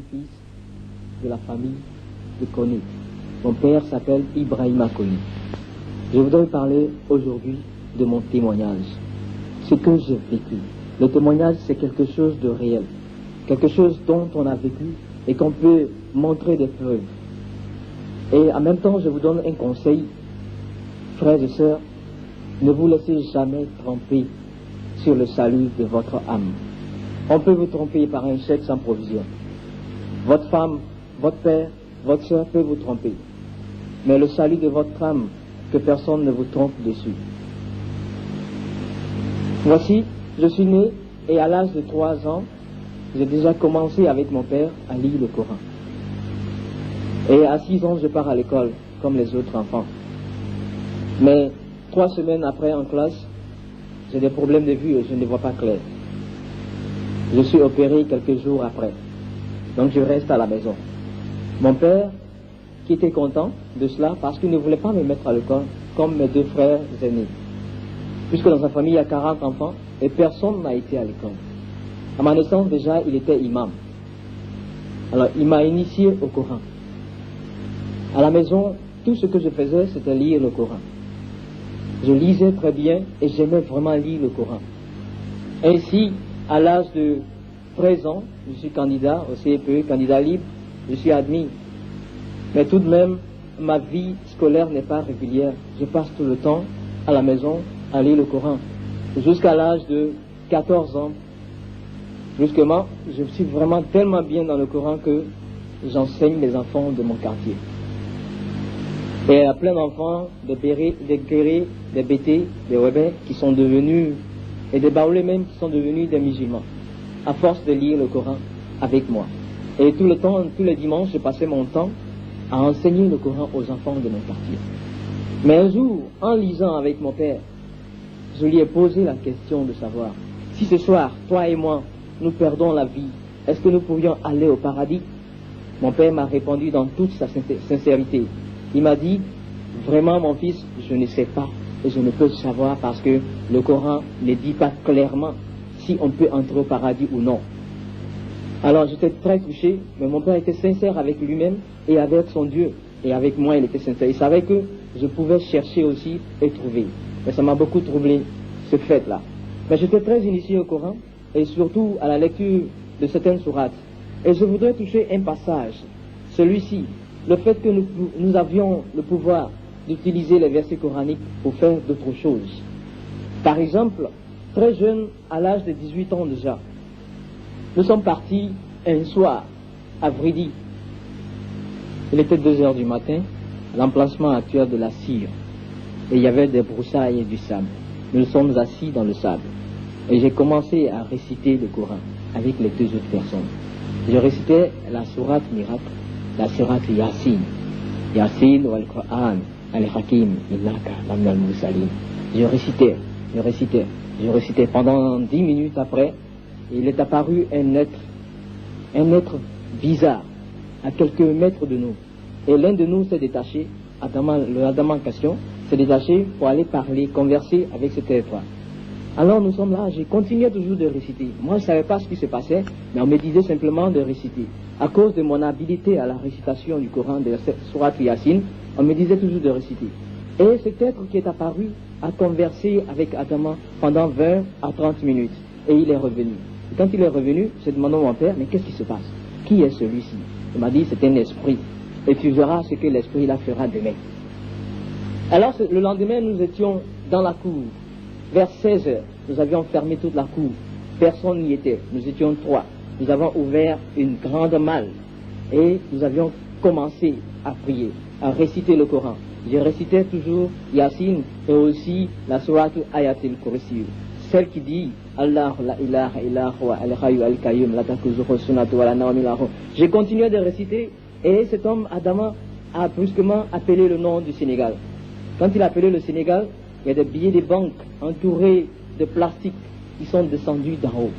fils de la famille de Koné. Mon père s'appelle Ibrahima Koné. Je voudrais parler aujourd'hui de mon témoignage, ce que j'ai vécu. Le témoignage, c'est quelque chose de réel, quelque chose dont on a vécu et qu'on peut montrer des preuves. Et en même temps, je vous donne un conseil, frères et sœurs, ne vous laissez jamais tromper sur le salut de votre âme. On peut vous tromper par un chèque sans provision. Votre femme, votre père, votre sœur peut vous tromper. Mais le salut de votre âme, que personne ne vous trompe dessus. Voici, je suis né et à l'âge de 3 ans, j'ai déjà commencé avec mon père à lire le Coran. Et à 6 ans, je pars à l'école, comme les autres enfants. Mais 3 semaines après, en classe, j'ai des problèmes de vue et je ne vois pas clair. Je suis opéré quelques jours après. Donc je reste à la maison. Mon père, qui était content de cela, parce qu'il ne voulait pas me mettre à l'école, comme mes 2 frères aînés. Puisque dans sa famille, il y a 40 enfants, et personne n'a été à l'école. À ma naissance, déjà, il était imam. Alors, il m'a initié au Coran. À la maison, tout ce que je faisais, c'était lire le Coran. Je lisais très bien et j'aimais vraiment lire le Coran. Ainsi, à l'âge de 13 ans, je suis candidat au CEPE, candidat libre, je suis admis. Mais tout de même, ma vie scolaire n'est pas régulière. Je passe tout le temps à la maison à lire le Coran. Jusqu'à l'âge de 14 ans, justement, je suis vraiment tellement bien dans le Coran que j'enseigne les enfants de mon quartier. Et il y a plein d'enfants, des guéris, des bétés, des rebelles qui sont devenus, et des baoulés même qui sont devenus des musulmans, à force de lire le Coran avec moi. Et tout le temps, tous les dimanches, je passais mon temps à enseigner le Coran aux enfants de mon quartier. Mais un jour, en lisant avec mon père, je lui ai posé la question de savoir, si ce soir, toi et moi, nous perdons la vie, est-ce que nous pourrions aller au paradis? Mon père m'a répondu dans toute sa sincérité. Il m'a dit, vraiment mon fils, je ne sais pas et je ne peux savoir parce que le Coran ne dit pas clairement si on peut entrer au paradis ou non. Alors j'étais très touché, mais mon père était sincère avec lui-même et avec son Dieu. Et avec moi, il était sincère. Il savait que je pouvais chercher aussi et trouver. Mais ça m'a beaucoup troublé, ce fait-là. Mais j'étais très initié au Coran et surtout à la lecture de certaines sourates. Et je voudrais toucher un passage, celui-ci. Le fait que nous avions le pouvoir d'utiliser les versets coraniques pour faire d'autres choses. Par exemple, très jeune, à l'âge de 18 ans déjà, nous sommes partis un soir à Vridi. Il était 2 heures du matin, à l'emplacement actuel de la Cire. Et il y avait des broussailles et du sable. Nous sommes assis dans le sable. Et j'ai commencé à réciter le Coran avec les 2 autres personnes. Je récitais la sourate miracle, la sourate Yasin. Yasin wal Qur'an al-Hakim innaka laminal mursalin. Je récitais pendant 10 minutes après. Il est apparu un être bizarre à quelques mètres de nous. Et l'un de nous s'est détaché, le Adam en question, s'est détaché pour aller parler, converser avec cet être. Alors nous sommes là, j'ai continué toujours de réciter. Moi je ne savais pas ce qui se passait, mais on me disait simplement de réciter. À cause de mon habileté à la récitation du Coran, de la sourate Yasin, on me disait toujours de réciter. Et cet être qui est apparu a conversé avec Adam pendant 20 à 30 minutes. Et il est revenu. Et quand il est revenu, j'ai demandé à mon père, mais qu'est-ce qui se passe? Qui est celui-ci? Il m'a dit, c'est un esprit. Et tu verras ce que l'esprit là fera demain. Alors le lendemain, nous étions dans la cour. Vers 16 heures, nous avions fermé toute la cour. Personne n'y était. Nous étions 3. Nous avons ouvert une grande malle. Et nous avions commencé à prier, à réciter le Coran. Je récitais toujours Yasin et aussi la sourate Ayatul Kursi. Celle qui dit Allah la ilaha illa huwa al-hayyu al-qayyum la takuzuhu sunnatu wa la nawm lahu. J'ai continué de réciter et cet homme Adama a brusquement appelé le nom du Sénégal. Quand il a appelé le Sénégal, il y a des billets de banque entourés de plastique qui sont descendus d'en haut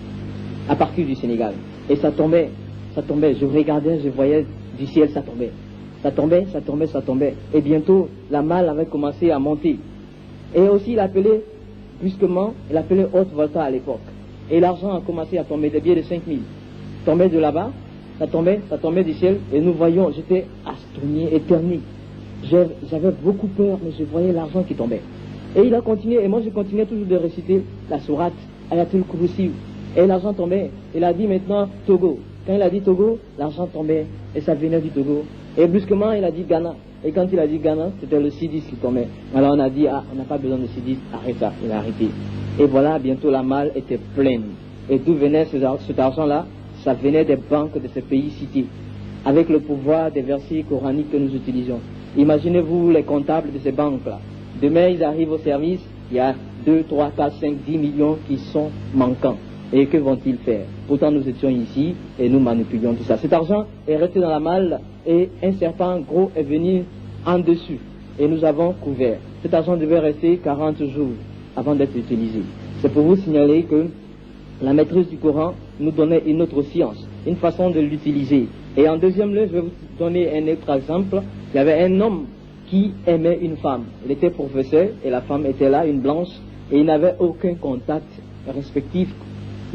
à partir du Sénégal. Et ça tombait. Je regardais, je voyais du ciel, ça tombait. Et bientôt, la malle avait commencé à monter. Et aussi, il appelait brusquement, il appelait haute volta à l'époque. Et l'argent a commencé à tomber, des billets de 5 000. Tombaient de là-bas, ça tombait du ciel, et nous voyions, j'étais astronomié, éterné. J'avais beaucoup peur, mais je voyais l'argent qui tombait. Et il a continué, et moi je continuais toujours de réciter la sourate, Ayatul Kursi, et l'argent tombait. Il a dit maintenant Togo. Quand il a dit Togo, l'argent tombait, et ça venait du Togo. Et brusquement, il a dit Ghana. Et quand il a dit Ghana, c'était le C10 qui tombait. Alors on a dit, ah, on n'a pas besoin de C10, arrête ça. Il a arrêté. Et voilà, bientôt la malle était pleine. Et d'où venait cet argent-là? Ça venait des banques de ces pays cités, avec le pouvoir des versets coraniques que nous utilisions. Imaginez-vous les comptables de ces banques-là. Demain, ils arrivent au service, il y a 2, 3, 4, 5, 10 millions qui sont manquants. Et que vont-ils faire? Pourtant, nous étions ici et nous manipulions tout ça. Cet argent est resté dans la malle et un serpent gros est venu en dessus. Et nous avons couvert. Cet argent devait rester 40 jours avant d'être utilisé. C'est pour vous signaler que la maîtrise du Coran nous donnait une autre science, une façon de l'utiliser. Et en deuxième lieu, je vais vous donner un autre exemple. Il y avait un homme qui aimait une femme. Il était professeur et la femme était là, une blanche, et il n'avait aucun contact respectif.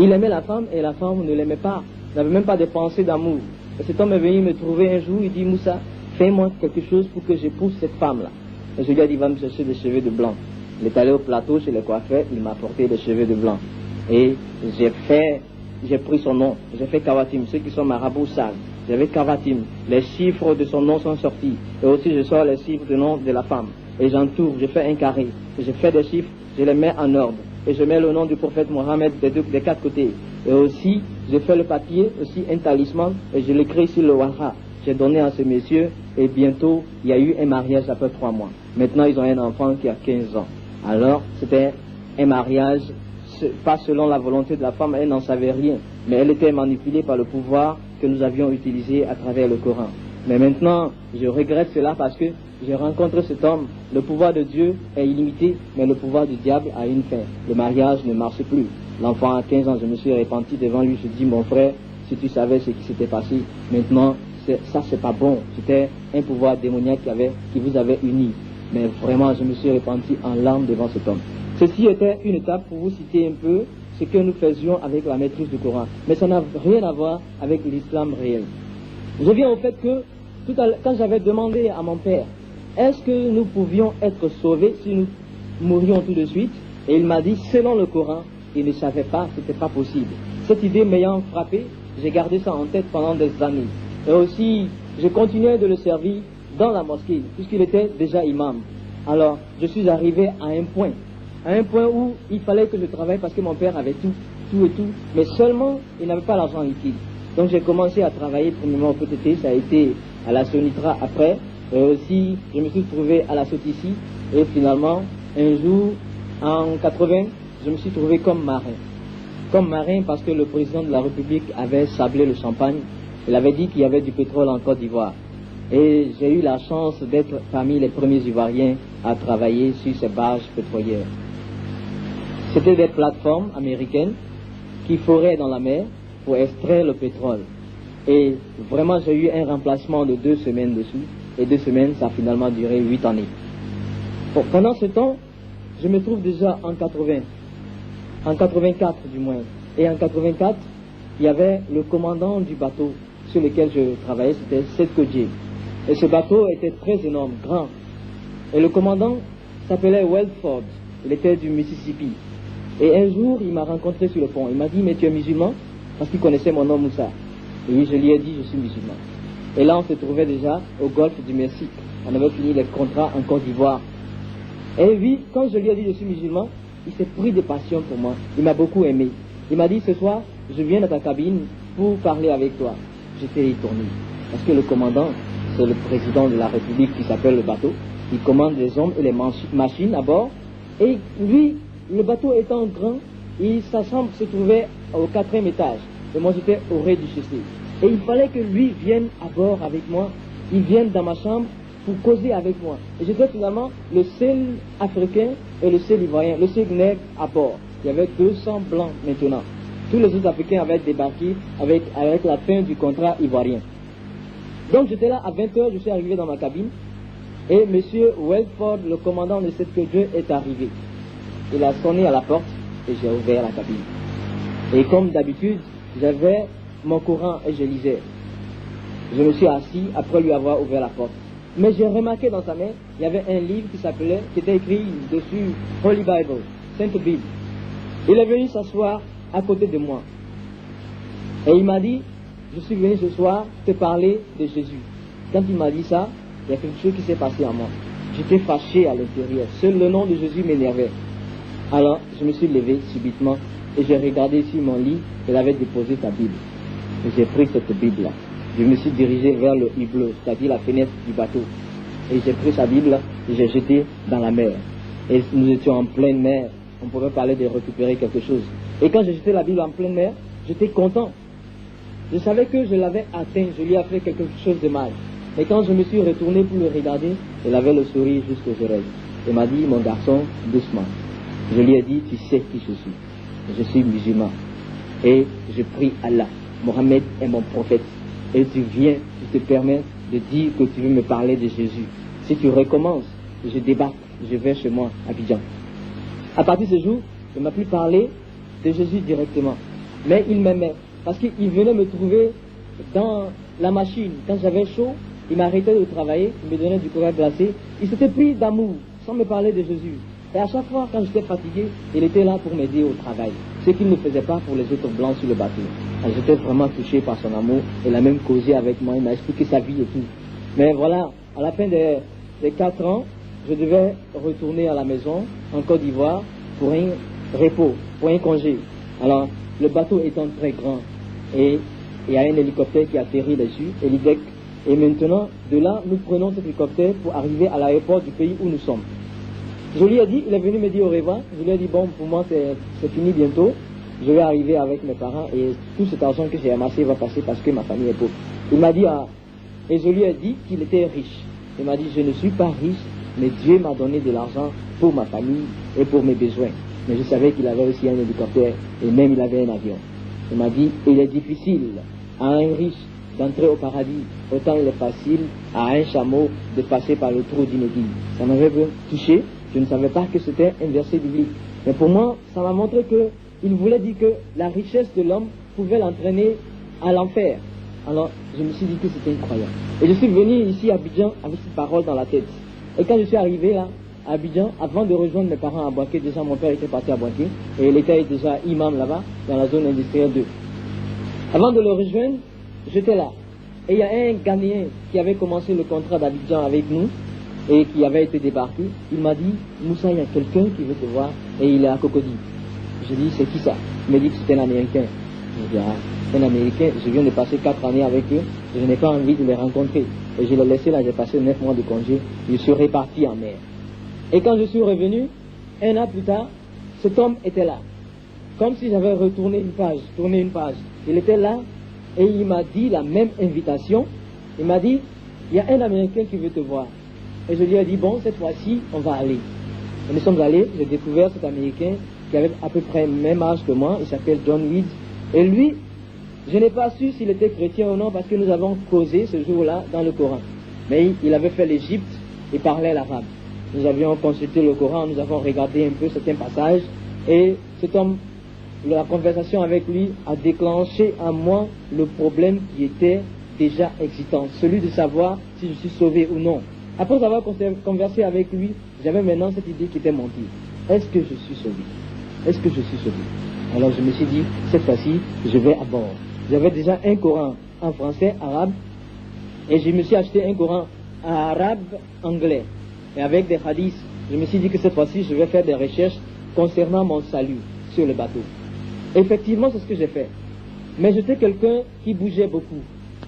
Il aimait la femme et la femme ne l'aimait pas. Il n'avait même pas de pensée d'amour. Et cet homme est venu me trouver un jour, il dit, Moussa, fais-moi quelque chose pour que j'épouse cette femme-là. Et je lui ai dit, va me chercher des cheveux de blanc. Il est allé au plateau chez le coiffeur, il m'a apporté des cheveux de blanc. Et j'ai pris son nom, j'ai fait Kawatim, ceux qui sont marabouts savent. J'avais Kawatim, les chiffres de son nom sont sortis. Et aussi je sors les chiffres du nom de la femme. Et j'entoure, je fais un carré. Et je fais des chiffres, je les mets en ordre. Et je mets le nom du prophète Mohammed des quatre côtés. Et aussi, je fais le papier, aussi un talisman, et je l'écris sur le wara. J'ai donné à ce monsieur, et bientôt, il y a eu un mariage après 3 mois. Maintenant, ils ont un enfant qui a 15 ans. Alors, c'était un mariage, pas selon la volonté de la femme, elle n'en savait rien. Mais elle était manipulée par le pouvoir que nous avions utilisé à travers le Coran. Mais maintenant, je regrette cela parce que j'ai rencontré cet homme. Le pouvoir de Dieu est illimité, mais le pouvoir du diable a une fin. Le mariage ne marche plus. L'enfant a 15 ans, je me suis repenti devant lui, je dis, mon frère, si tu savais ce qui s'était passé, maintenant, ça c'est pas bon. C'était un pouvoir démoniaque qui vous avait unis. Mais vraiment, je me suis repenti en larmes devant cet homme. Ceci était une étape pour vous citer un peu ce que nous faisions avec la maîtrise du Coran. Mais ça n'a rien à voir avec l'islam réel. Je viens au fait que, quand j'avais demandé à mon père, est-ce que nous pouvions être sauvés si nous mourions tout de suite? Et il m'a dit, selon le Coran, il ne savait pas, c'était pas possible. Cette idée m'ayant frappé, j'ai gardé ça en tête pendant des années. Et aussi, je continuais de le servir dans la mosquée, puisqu'il était déjà imam. Alors, je suis arrivé à un point où il fallait que je travaille parce que mon père avait tout, mais seulement il n'avait pas l'argent liquide. Donc j'ai commencé à travailler premièrement au PTT, ça a été à la Sonitra après, et aussi je me suis trouvé à la Sotici, et finalement, un jour, en 80, je me suis trouvé comme marin. Comme marin parce que le président de la République avait sablé le champagne, il avait dit qu'il y avait du pétrole en Côte d'Ivoire. Et j'ai eu la chance d'être parmi les premiers Ivoiriens à travailler sur ces barges pétrolières. C'était des plateformes américaines qui foraient dans la mer pour extraire le pétrole. Et vraiment, j'ai eu un remplacement de 2 semaines dessus. Et 2 semaines, ça a finalement duré 8 années. Bon, pendant ce temps, je me trouve déjà en 80. En 84 du moins. Et en 84, il y avait le commandant du bateau sur lequel je travaillais, c'était Seth Kodje. Et ce bateau était très énorme, grand. Et le commandant s'appelait Welford. Il était du Mississippi. Et un jour, il m'a rencontré sur le pont. Il m'a dit, mais tu es musulman? Parce qu'il connaissait mon nom Moussa. Et oui, je lui ai dit, je suis musulman. Et là, on se trouvait déjà au golfe du Mexique. On avait fini les contrats en Côte d'Ivoire. Et oui, quand je lui ai dit, je suis musulman, il s'est pris de passion pour moi. Il m'a beaucoup aimé. Il m'a dit, ce soir, je viens dans ta cabine pour parler avec toi. J'étais étonné. Parce que le commandant, c'est le président de la République qui s'appelle le bateau. Il commande les hommes et les machines à bord. Et lui, le bateau étant grand, sa chambre se trouvait au 4e étage. Et moi, j'étais au rez-de-chaussée. Et il fallait que lui vienne à bord avec moi. Il vienne dans ma chambre pour causer avec moi. Et j'étais finalement le seul Africain et le seul Ivoirien, le seul nègre à bord. Il y avait 200 blancs maintenant. Tous les autres Africains avaient débarqué avec la fin du contrat ivoirien. Donc j'étais là à 20h, je suis arrivé dans ma cabine. Et M. Welford, le commandant de cette Dieu, est arrivé. Il a sonné à la porte et j'ai ouvert la cabine. Et comme d'habitude, j'avais mon Coran et je lisais. Je me suis assis après lui avoir ouvert la porte. Mais j'ai remarqué dans sa main, il y avait un livre qui était écrit dessus Holy Bible, Sainte Bible. Il est venu s'asseoir à côté de moi. Et il m'a dit, je suis venu ce soir te parler de Jésus. Quand il m'a dit ça, il y a quelque chose qui s'est passé en moi. J'étais fâché à l'intérieur. Seul le nom de Jésus m'énervait. Alors, je me suis levé subitement et j'ai regardé sur mon lit. Il avait déposé sa Bible. Et j'ai pris cette Bible-là. Je me suis dirigé vers le hublot, c'est-à-dire la fenêtre du bateau. Et j'ai pris sa Bible et j'ai jeté dans la mer. Et nous étions en pleine mer. On pouvait parler de récupérer quelque chose. Et quand j'ai jeté la Bible en pleine mer, j'étais content. Je savais que je l'avais atteint, je lui ai fait quelque chose de mal. Et quand je me suis retourné pour le regarder, il avait le sourire jusqu'aux oreilles. Il m'a dit, mon garçon, doucement. Je lui ai dit, tu sais qui je suis. Je suis musulman. Et je prie Allah. Mohammed est mon prophète. Et tu viens, tu te permets de dire que tu veux me parler de Jésus. Si tu recommences, je débarque, je vais chez moi, à Abidjan. À partir de ce jour, il ne m'a plus parlé de Jésus directement. Mais il m'aimait. Parce qu'il venait me trouver dans la machine. Quand j'avais chaud, il m'arrêtait de travailler, il me donnait du courage glacé. Il s'était pris d'amour, sans me parler de Jésus. Et à chaque fois, quand j'étais fatigué, il était là pour m'aider au travail. Ce qu'il ne faisait pas pour les autres blancs sur le bateau. J'étais vraiment touché par son amour. Il a même causé avec moi, il m'a expliqué sa vie et tout. Mais voilà, à la fin des 4 ans, je devais retourner à la maison, en Côte d'Ivoire, pour un repos, pour un congé. Alors, le bateau étant très grand, et il y a un hélicoptère qui atterrit dessus, Helideck. Et maintenant, de là, nous prenons cet hélicoptère pour arriver à l'aéroport du pays où nous sommes. Je lui ai dit, il est venu me dire au revoir. Je lui ai dit, bon, pour moi, c'est fini bientôt. Je vais arriver avec mes parents et tout cet argent que j'ai amassé va passer parce que ma famille est pauvre. Il m'a dit, et je lui ai dit qu'il était riche. Il m'a dit, je ne suis pas riche, mais Dieu m'a donné de l'argent pour ma famille et pour mes besoins. Mais je savais qu'il avait aussi un hélicoptère et même il avait un avion. Il m'a dit, il est difficile à un riche d'entrer au paradis, autant il est facile à un chameau de passer par le trou d'une aiguille. Ça m'avait touché, je ne savais pas que c'était un verset biblique. Mais pour moi, ça m'a montré qu'il voulait dire que la richesse de l'homme pouvait l'entraîner à l'enfer. Alors, je me suis dit que c'était incroyable. Et je suis venu ici à Abidjan avec cette parole dans la tête. Et quand je suis arrivé là, à Abidjan, avant de rejoindre mes parents à Boaké, déjà mon père était parti à Boaké, et il était déjà imam là-bas, dans la zone industrielle 2. Avant de le rejoindre, j'étais là. Et il y a un Ghanéen qui avait commencé le contrat d'Abidjan avec nous, et qui avait été débarqué. Il m'a dit, Moussa, il y a quelqu'un qui veut te voir, et il est à Cocody. Je dis, c'est qui ça? Il m'a dit que c'était un Américain. Je dis, un Américain, je viens de passer 4 années avec eux, je n'ai pas envie de les rencontrer. Et je l'ai laissé là, j'ai passé 9 mois de congé, je suis reparti en mer. Et quand je suis revenu, 1 an plus tard, cet homme était là. Comme si j'avais retourné tourné une page. Il était là et il m'a dit la même invitation. Il m'a dit, il y a un Américain qui veut te voir. Et je lui ai dit, bon, cette fois-ci, on va aller. Et nous sommes allés, j'ai découvert cet Américain qui avait à peu près le même âge que moi, il s'appelle John Weeds. Et lui, je n'ai pas su s'il était chrétien ou non parce que nous avons causé ce jour-là dans le Coran. Mais il avait fait l'Égypte et parlait l'arabe. Nous avions consulté le Coran, nous avons regardé un peu certains passages et cet homme, la conversation avec lui a déclenché en moi le problème qui était déjà existant, celui de savoir si je suis sauvé ou non. Après avoir conversé avec lui, j'avais maintenant cette idée qui était montée. Est-ce que je suis sauvé? Est-ce que je suis sauvé? Alors je me suis dit, cette fois-ci, je vais à bord. J'avais déjà un Coran en français, arabe, et je me suis acheté un Coran arabe, anglais. Et avec des hadiths, je me suis dit que cette fois-ci, je vais faire des recherches concernant mon salut sur le bateau. Effectivement, c'est ce que j'ai fait. Mais j'étais quelqu'un qui bougeait beaucoup.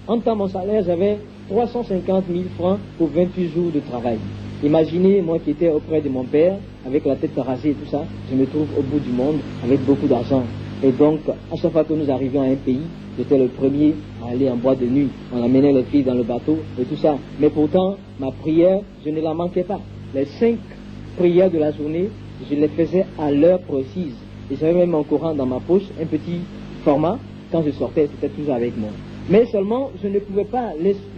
En temps, mon salaire, j'avais 350 000 francs pour 28 jours de travail. Imaginez, moi qui étais auprès de mon père, avec la tête rasée et tout ça, je me trouve au bout du monde avec beaucoup d'argent. Et donc, à chaque fois que nous arrivions à un pays, j'étais le premier à aller en boîte de nuit. On amenait les filles dans le bateau et tout ça. Mais pourtant, ma prière, je ne la manquais pas. Les 5 prières de la journée, je les faisais à l'heure précise. Et j'avais même mon Coran dans ma poche, un petit format. Quand je sortais, c'était toujours avec moi. Mais seulement, je ne pouvais pas.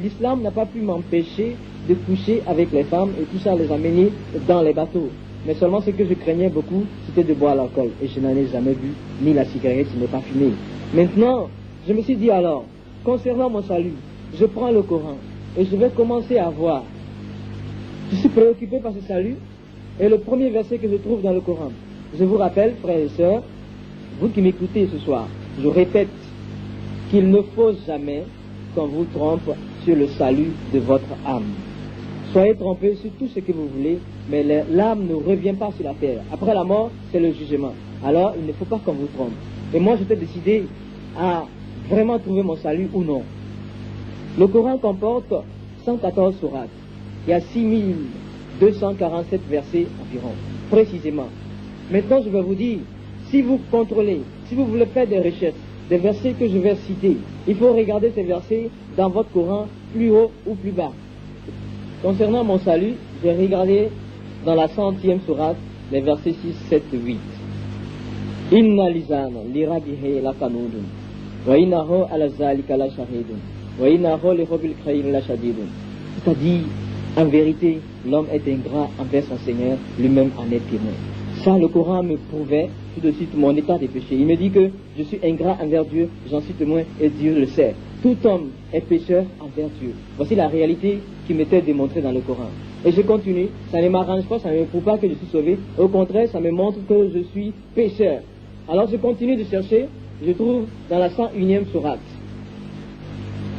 L'islam n'a pas pu m'empêcher de coucher avec les femmes et tout ça, les amener dans les bateaux. Mais seulement ce que je craignais beaucoup, c'était de boire l'alcool. Et je n'en ai jamais bu, ni la cigarette, je n'ai pas fumé. Maintenant, je me suis dit alors, concernant mon salut, je prends le Coran et je vais commencer à voir. Je suis préoccupé par ce salut et le premier verset que je trouve dans le Coran. Je vous rappelle, frères et sœurs, vous qui m'écoutez ce soir, je répète qu'il ne faut jamais qu'on vous trompe sur le salut de votre âme. Soyez trompés sur tout ce que vous voulez, mais l'âme ne revient pas sur la terre. Après la mort, c'est le jugement. Alors, il ne faut pas qu'on vous trompe. Et moi, j'étais décidé à vraiment trouver mon salut ou non. Le Coran comporte 114 sourates. Il y a 6247 versets environ, précisément. Maintenant, je vais vous dire, si vous contrôlez, si vous voulez faire des recherches, des versets que je vais citer, il faut regarder ces versets dans votre Coran, plus haut ou plus bas. Concernant mon salut, j'ai regardé dans la 100e sourate, les versets 6, 7, 8. Inna lisana lirabihe la kanudun, wa innahu ala zalika la shahidun, wa innahu li hubbil khayr la shadidun. C'est-à-dire, en vérité, l'homme est ingrat envers son Seigneur, lui-même en est témoin. Ça, le Coran me prouvait tout de suite mon état de péché. Il me dit que je suis ingrat envers Dieu, j'en suis témoin et Dieu le sait. Tout homme est pécheur envers Dieu. Voici la réalité qui m'était démontrée dans le Coran. Et je continue, ça ne m'arrange pas, ça ne me prouve pas que je suis sauvé. Au contraire, ça me montre que je suis pécheur. Alors je continue de chercher, je trouve dans la 101e sourate.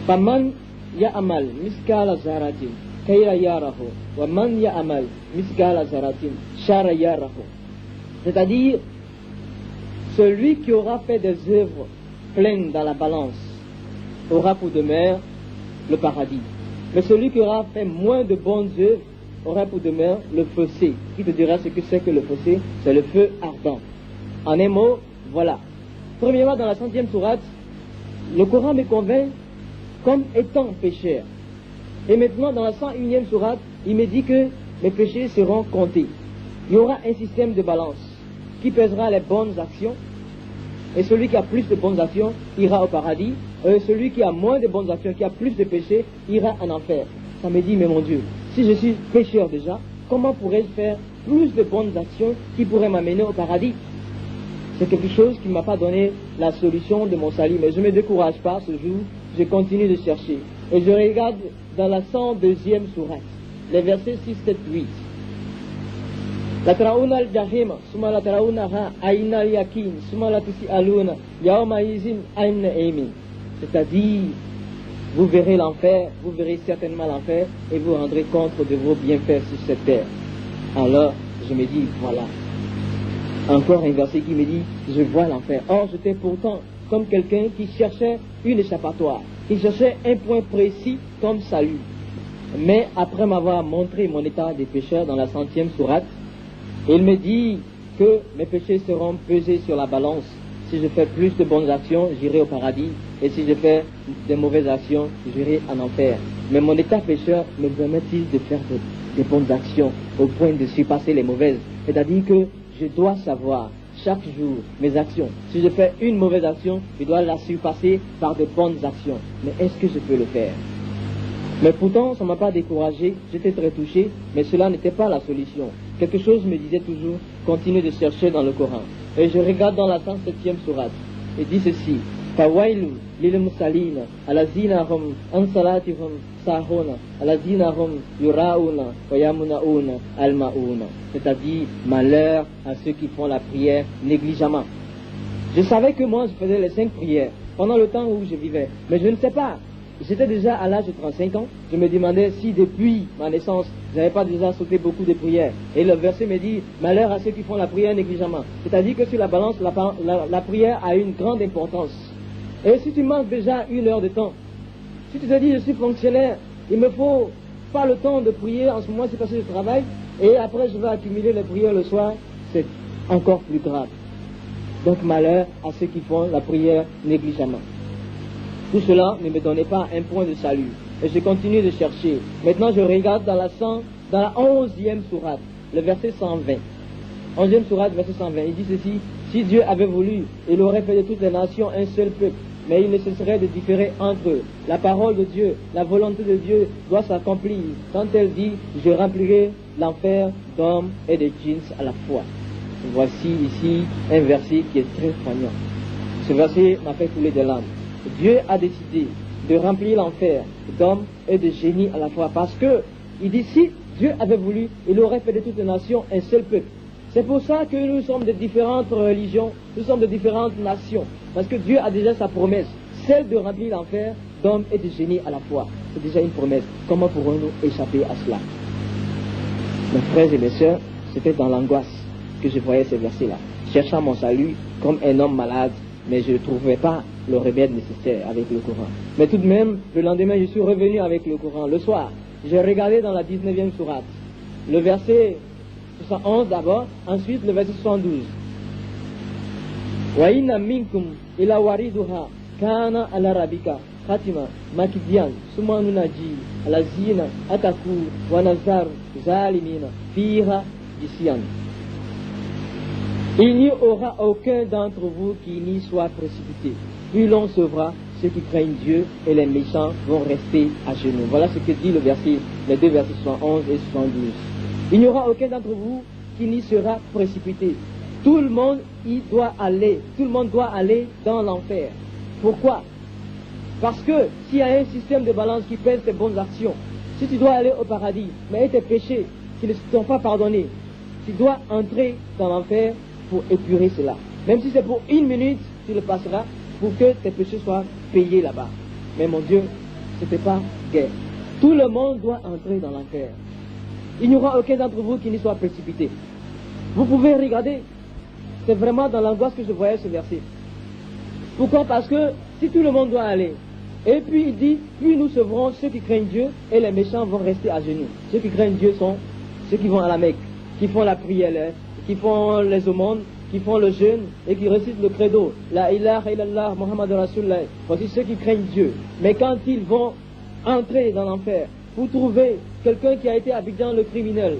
Faman ya'amal miskala zaratin kayra yarahu wa man ya'amal miskala zaratin shara yarahu. C'est-à-dire, celui qui aura fait des œuvres pleines dans la balance aura pour demeure le paradis. Mais celui qui aura fait moins de bonnes œuvres aura pour demeure le fossé. Qui te dira ce que c'est que le fossé? C'est le feu ardent. En un mot, voilà. Premièrement, dans la 100e sourate, le Coran me convainc comme étant pécheur. Et maintenant, dans la 101e sourate, il me dit que mes péchés seront comptés. Il y aura un système de balance qui pèsera les bonnes actions. Et celui qui a plus de bonnes actions ira au paradis. Et celui qui a moins de bonnes actions, qui a plus de péchés, ira en enfer. Ça me dit, mais mon Dieu, si je suis pécheur déjà, comment pourrais-je faire plus de bonnes actions qui pourraient m'amener au paradis? C'est quelque chose qui ne m'a pas donné la solution de mon salut. Mais je ne me décourage pas ce jour, je continue de chercher. Et je regarde dans la 102e sourate, les versets 6, 7, 8. La traouna al-jahim, suma la traounaha, aïna al-yakin, suma la tusi aluna, yaoma izin aïna aimin. C'est-à-dire, vous verrez l'enfer, vous verrez certainement l'enfer, et vous rendrez compte de vos bienfaits sur cette terre. Alors, je me dis, voilà. Encore un verset qui me dit, je vois l'enfer. Or, j'étais pourtant comme quelqu'un qui cherchait une échappatoire, qui cherchait un point précis comme salut. Mais après m'avoir montré mon état de pécheur dans la 100e sourate, il me dit que mes péchés seront pesés sur la balance. Si je fais plus de bonnes actions, j'irai au paradis. Et si je fais de mauvaises actions, j'irai en enfer. Mais mon état pécheur me permet-il de faire de bonnes actions au point de surpasser les mauvaises? C'est-à-dire que je dois savoir chaque jour mes actions. Si je fais une mauvaise action, je dois la surpasser par de bonnes actions. Mais est-ce que je peux le faire? Mais pourtant, ça ne m'a pas découragé, j'étais très touché, mais cela n'était pas la solution. Quelque chose me disait toujours, continue de chercher dans le Coran. Et je regarde dans la 107e sourate, et dit ceci, Fawailu lil musalina, alazina hum ansalatihum sahuna, alazina hum yurauna, wayamunauna, almauna. C'est-à-dire, malheur à ceux qui font la prière négligemment. Je savais que moi, je faisais les 5 prières pendant le temps où je vivais, mais je ne sais pas. J'étais déjà à l'âge de 35 ans, je me demandais si depuis ma naissance, je n'avais pas déjà sauté beaucoup de prières. Et le verset me dit, malheur à ceux qui font la prière négligemment. C'est-à-dire que sur la balance, la prière a une grande importance. Et si tu manques déjà 1 heure de temps, si tu te dis, je suis fonctionnaire, il me faut pas le temps de prier, en ce moment c'est parce que je travaille, et après je vais accumuler les prières le soir, c'est encore plus grave. Donc malheur à ceux qui font la prière négligemment. Tout cela ne me donnait pas un point de salut. Et je continue de chercher. Maintenant, je regarde dans la 11e sourate, le verset 120. 11e sourate, verset 120. Il dit ceci, si Dieu avait voulu, il aurait fait de toutes les nations un seul peuple, mais il ne cesserait de différer entre eux. La parole de Dieu, la volonté de Dieu doit s'accomplir quand elle dit, je remplirai l'enfer d'hommes et de djinns à la fois. Voici ici un verset qui est très poignant. Ce verset m'a fait couler des larmes. Dieu a décidé de remplir l'enfer d'hommes et de génies à la fois. Parce que, il dit, si Dieu avait voulu, il aurait fait de toutes les nations un seul peuple. C'est pour ça que nous sommes de différentes religions, nous sommes de différentes nations. Parce que Dieu a déjà sa promesse, celle de remplir l'enfer d'hommes et de génies à la fois. C'est déjà une promesse. Comment pourrons-nous échapper à cela? Mes frères et mes sœurs, c'était dans l'angoisse que je voyais ces versets-là, cherchant mon salut comme un homme malade, mais je ne trouvais pas le remède nécessaire avec le Coran. Mais tout de même, le lendemain, je suis revenu avec le Coran. Le soir, j'ai regardé dans la 19e sourate, le verset 71 d'abord, ensuite le verset 72. Wa inna minkum ila wariduha kana ala rabbika khatima makidian summa nunaji alazina ataku wa nazar zalimina fiha jisian. Il n'y aura aucun d'entre vous qui n'y soit précipité. Puis l'on sauvera ceux qui craignent Dieu et les méchants vont rester à genoux. Voilà ce que dit le verset, les deux versets 71 et 72. Il n'y aura aucun d'entre vous qui n'y sera précipité. Tout le monde y doit aller. Tout le monde doit aller dans l'enfer. Pourquoi? Parce que s'il y a un système de balance qui pèse tes bonnes actions, si tu dois aller au paradis, mais tes péchés qui ne sont pas pardonnés, tu dois entrer dans l'enfer pour épurer cela. Même si c'est pour une minute, tu le passeras pour que tes péchés soient payés là-bas. Mais mon Dieu, ce n'était pas guère. Tout le monde doit entrer dans l'enfer. Il n'y aura aucun d'entre vous qui n'y soit précipité. Vous pouvez regarder, c'est vraiment dans l'angoisse que je voyais ce verset. Pourquoi? Parce que si tout le monde doit aller, et puis il dit, puis nous sauverons ceux qui craignent Dieu et les méchants vont rester à genoux. Ceux qui craignent Dieu sont ceux qui vont à la Mecque, qui font la prière, qui font les aumônes, qui font le jeûne et qui récitent le credo. La ilaha illallah Muhammad Rasulullah. Voici ceux qui craignent Dieu. Mais quand ils vont entrer dans l'enfer, vous trouvez quelqu'un qui a été habité dans le criminel,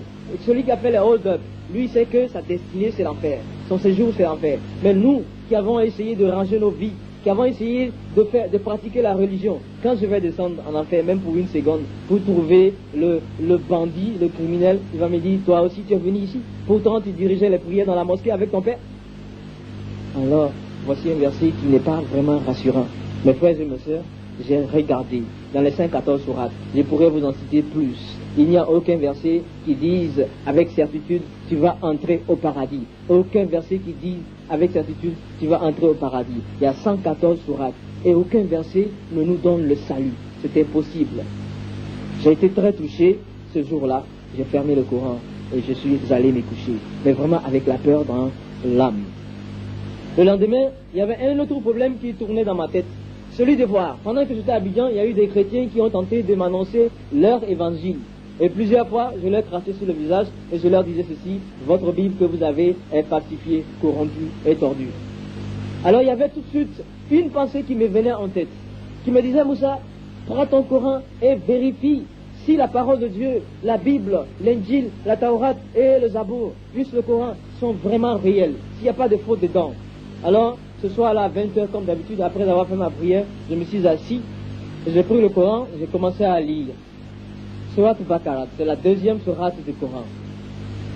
celui qui a fait les hold-up, lui sait que sa destinée c'est l'enfer, son séjour c'est l'enfer. Mais nous qui avons essayé de ranger nos vies, qui avons essayé de pratiquer la religion, quand je vais descendre en enfer, même pour une seconde, pour trouver le bandit, le criminel, il va me dire, toi aussi tu es venu ici, pourtant tu dirigeais les prières dans la mosquée avec ton père. Alors, voici un verset qui n'est pas vraiment rassurant. Mes frères et mes sœurs, j'ai regardé dans les 5-14 sourates, je pourrais vous en citer plus. Il n'y a aucun verset qui dise avec certitude tu vas entrer au paradis. Aucun verset qui dise avec certitude tu vas entrer au paradis. Il y a 114 sourates et aucun verset ne nous donne le salut. C'est impossible. J'ai été très touché ce jour-là. J'ai fermé le Coran et je suis allé me coucher. Mais vraiment avec la peur dans l'âme. Le lendemain, il y avait un autre problème qui tournait dans ma tête. Celui de voir, pendant que j'étais à Abidjan, il y a eu des chrétiens qui ont tenté de m'annoncer leur évangile. Et plusieurs fois, je leur crachais sur le visage et je leur disais ceci, votre Bible que vous avez est falsifiée, corrompue et tordue. Alors il y avait tout de suite une pensée qui me venait en tête, qui me disait, Moussa, prends ton Coran et vérifie si la parole de Dieu, la Bible, l'Injil, la Taourat et le Zabour, plus le Coran, sont vraiment réels, s'il n'y a pas de faute dedans. Alors, ce soir-là, à 20h, comme d'habitude, après avoir fait ma prière, je me suis assis, j'ai pris le Coran, j'ai commencé à lire. Surat Baqarah, c'est la deuxième sourate du Coran.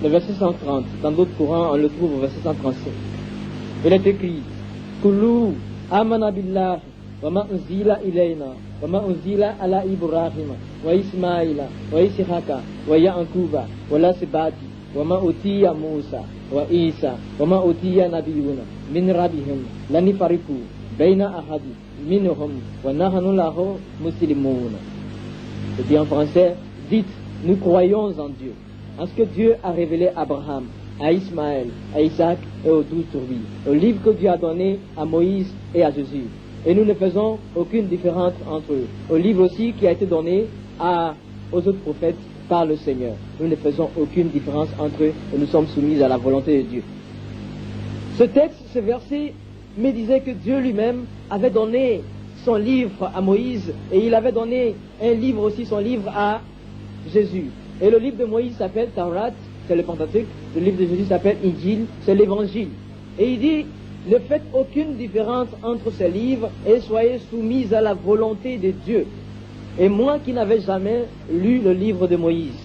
Le verset 130, dans d'autres Corans, on le trouve au verset 135. Il est écrit, Kullu amana billah, wa ma unzila ilayna, wa ma unzila ala Ibrahim, wa Ismaila, wa Ishaqa, wa Ya'quba, wa lasbati, wa ma utiya Musa, wa Isa, wa ma utiya nabiyuna, min rabbihim, la nifariku, bayna ahadi, minhum, wa nahnu lahu muslimun. Je dis en français, dites, nous croyons en Dieu, en ce que Dieu a révélé à Abraham, à Ismaël, à Isaac et aux 12 tribus, au livre que Dieu a donné à Moïse et à Jésus. Et nous ne faisons aucune différence entre eux. Au livre aussi qui a été donné aux autres prophètes par le Seigneur. Nous ne faisons aucune différence entre eux et nous sommes soumis à la volonté de Dieu. Ce texte, ce verset, me disait que Dieu lui-même avait donné son livre à Moïse et il avait donné un livre aussi, son livre à Jésus. Et le livre de Moïse s'appelle Taurat, c'est le Pentateuque. Le livre de Jésus s'appelle Injil, c'est l'évangile. Et il dit, ne faites aucune différence entre ces livres et soyez soumis à la volonté de Dieu. Et moi qui n'avais jamais lu le livre de Moïse,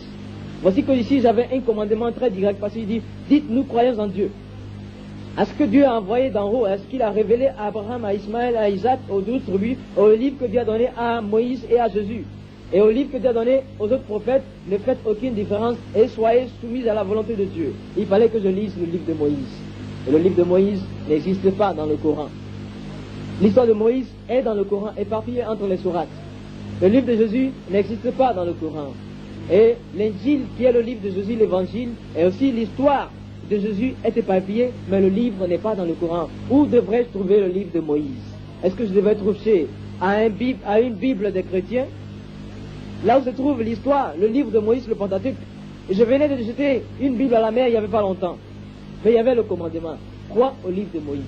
voici que ici j'avais un commandement très direct parce qu'il dit, dites nous croyons en Dieu. à ce que Dieu a envoyé d'en haut, à ce qu'il a révélé à Abraham, à Ismaël, à Isaac, aux 12 tribus, au livre que Dieu a donné à Moïse et à Jésus. Et au livre que Dieu a donné aux autres prophètes, ne faites aucune différence et soyez soumis à la volonté de Dieu. Il fallait que je lise le livre de Moïse. Et le livre de Moïse n'existe pas dans le Coran. L'histoire de Moïse est dans le Coran, éparpillée entre les sourates. Le livre de Jésus n'existe pas dans le Coran. Et l'Injil, qui est le livre de Jésus, l'Évangile, et aussi l'histoire de Jésus est éparpillée, mais le livre n'est pas dans le Coran. Où devrais-je trouver le livre de Moïse? Est-ce que je devrais trouver à une Bible des chrétiens? Là où se trouve l'histoire, le livre de Moïse, le Pentateuque. Et je venais de jeter une Bible à la mer il n'y avait pas longtemps. Mais il y avait le commandement. Crois au livre de Moïse.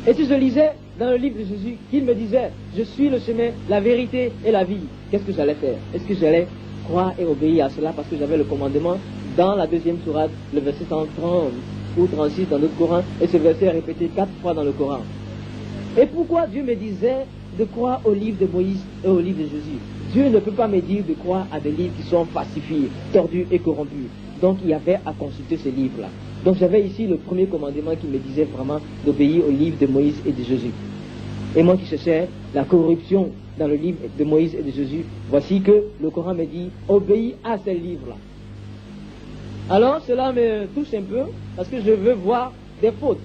Et si je lisais dans le livre de Jésus, qu'il me disait, je suis le chemin, la vérité et la vie, qu'est-ce que j'allais faire? Est-ce que j'allais croire et obéir à cela parce que j'avais le commandement dans la deuxième sourate, le verset 130 ou 36 dans notre Coran, et ce verset est répété 4 fois dans le Coran. Et pourquoi Dieu me disait de croire au livre de Moïse et au livre de Jésus? Dieu ne peut pas me dire de croire à des livres qui sont falsifiés, tordus et corrompus. Donc il y avait à consulter ces livres-là. Donc j'avais ici le premier commandement qui me disait vraiment d'obéir au livre de Moïse et de Jésus. Et moi qui cherchais la corruption dans le livre de Moïse et de Jésus, voici que le Coran me dit, obéis à ces livres-là. Alors cela me touche un peu, parce que je veux voir des fautes.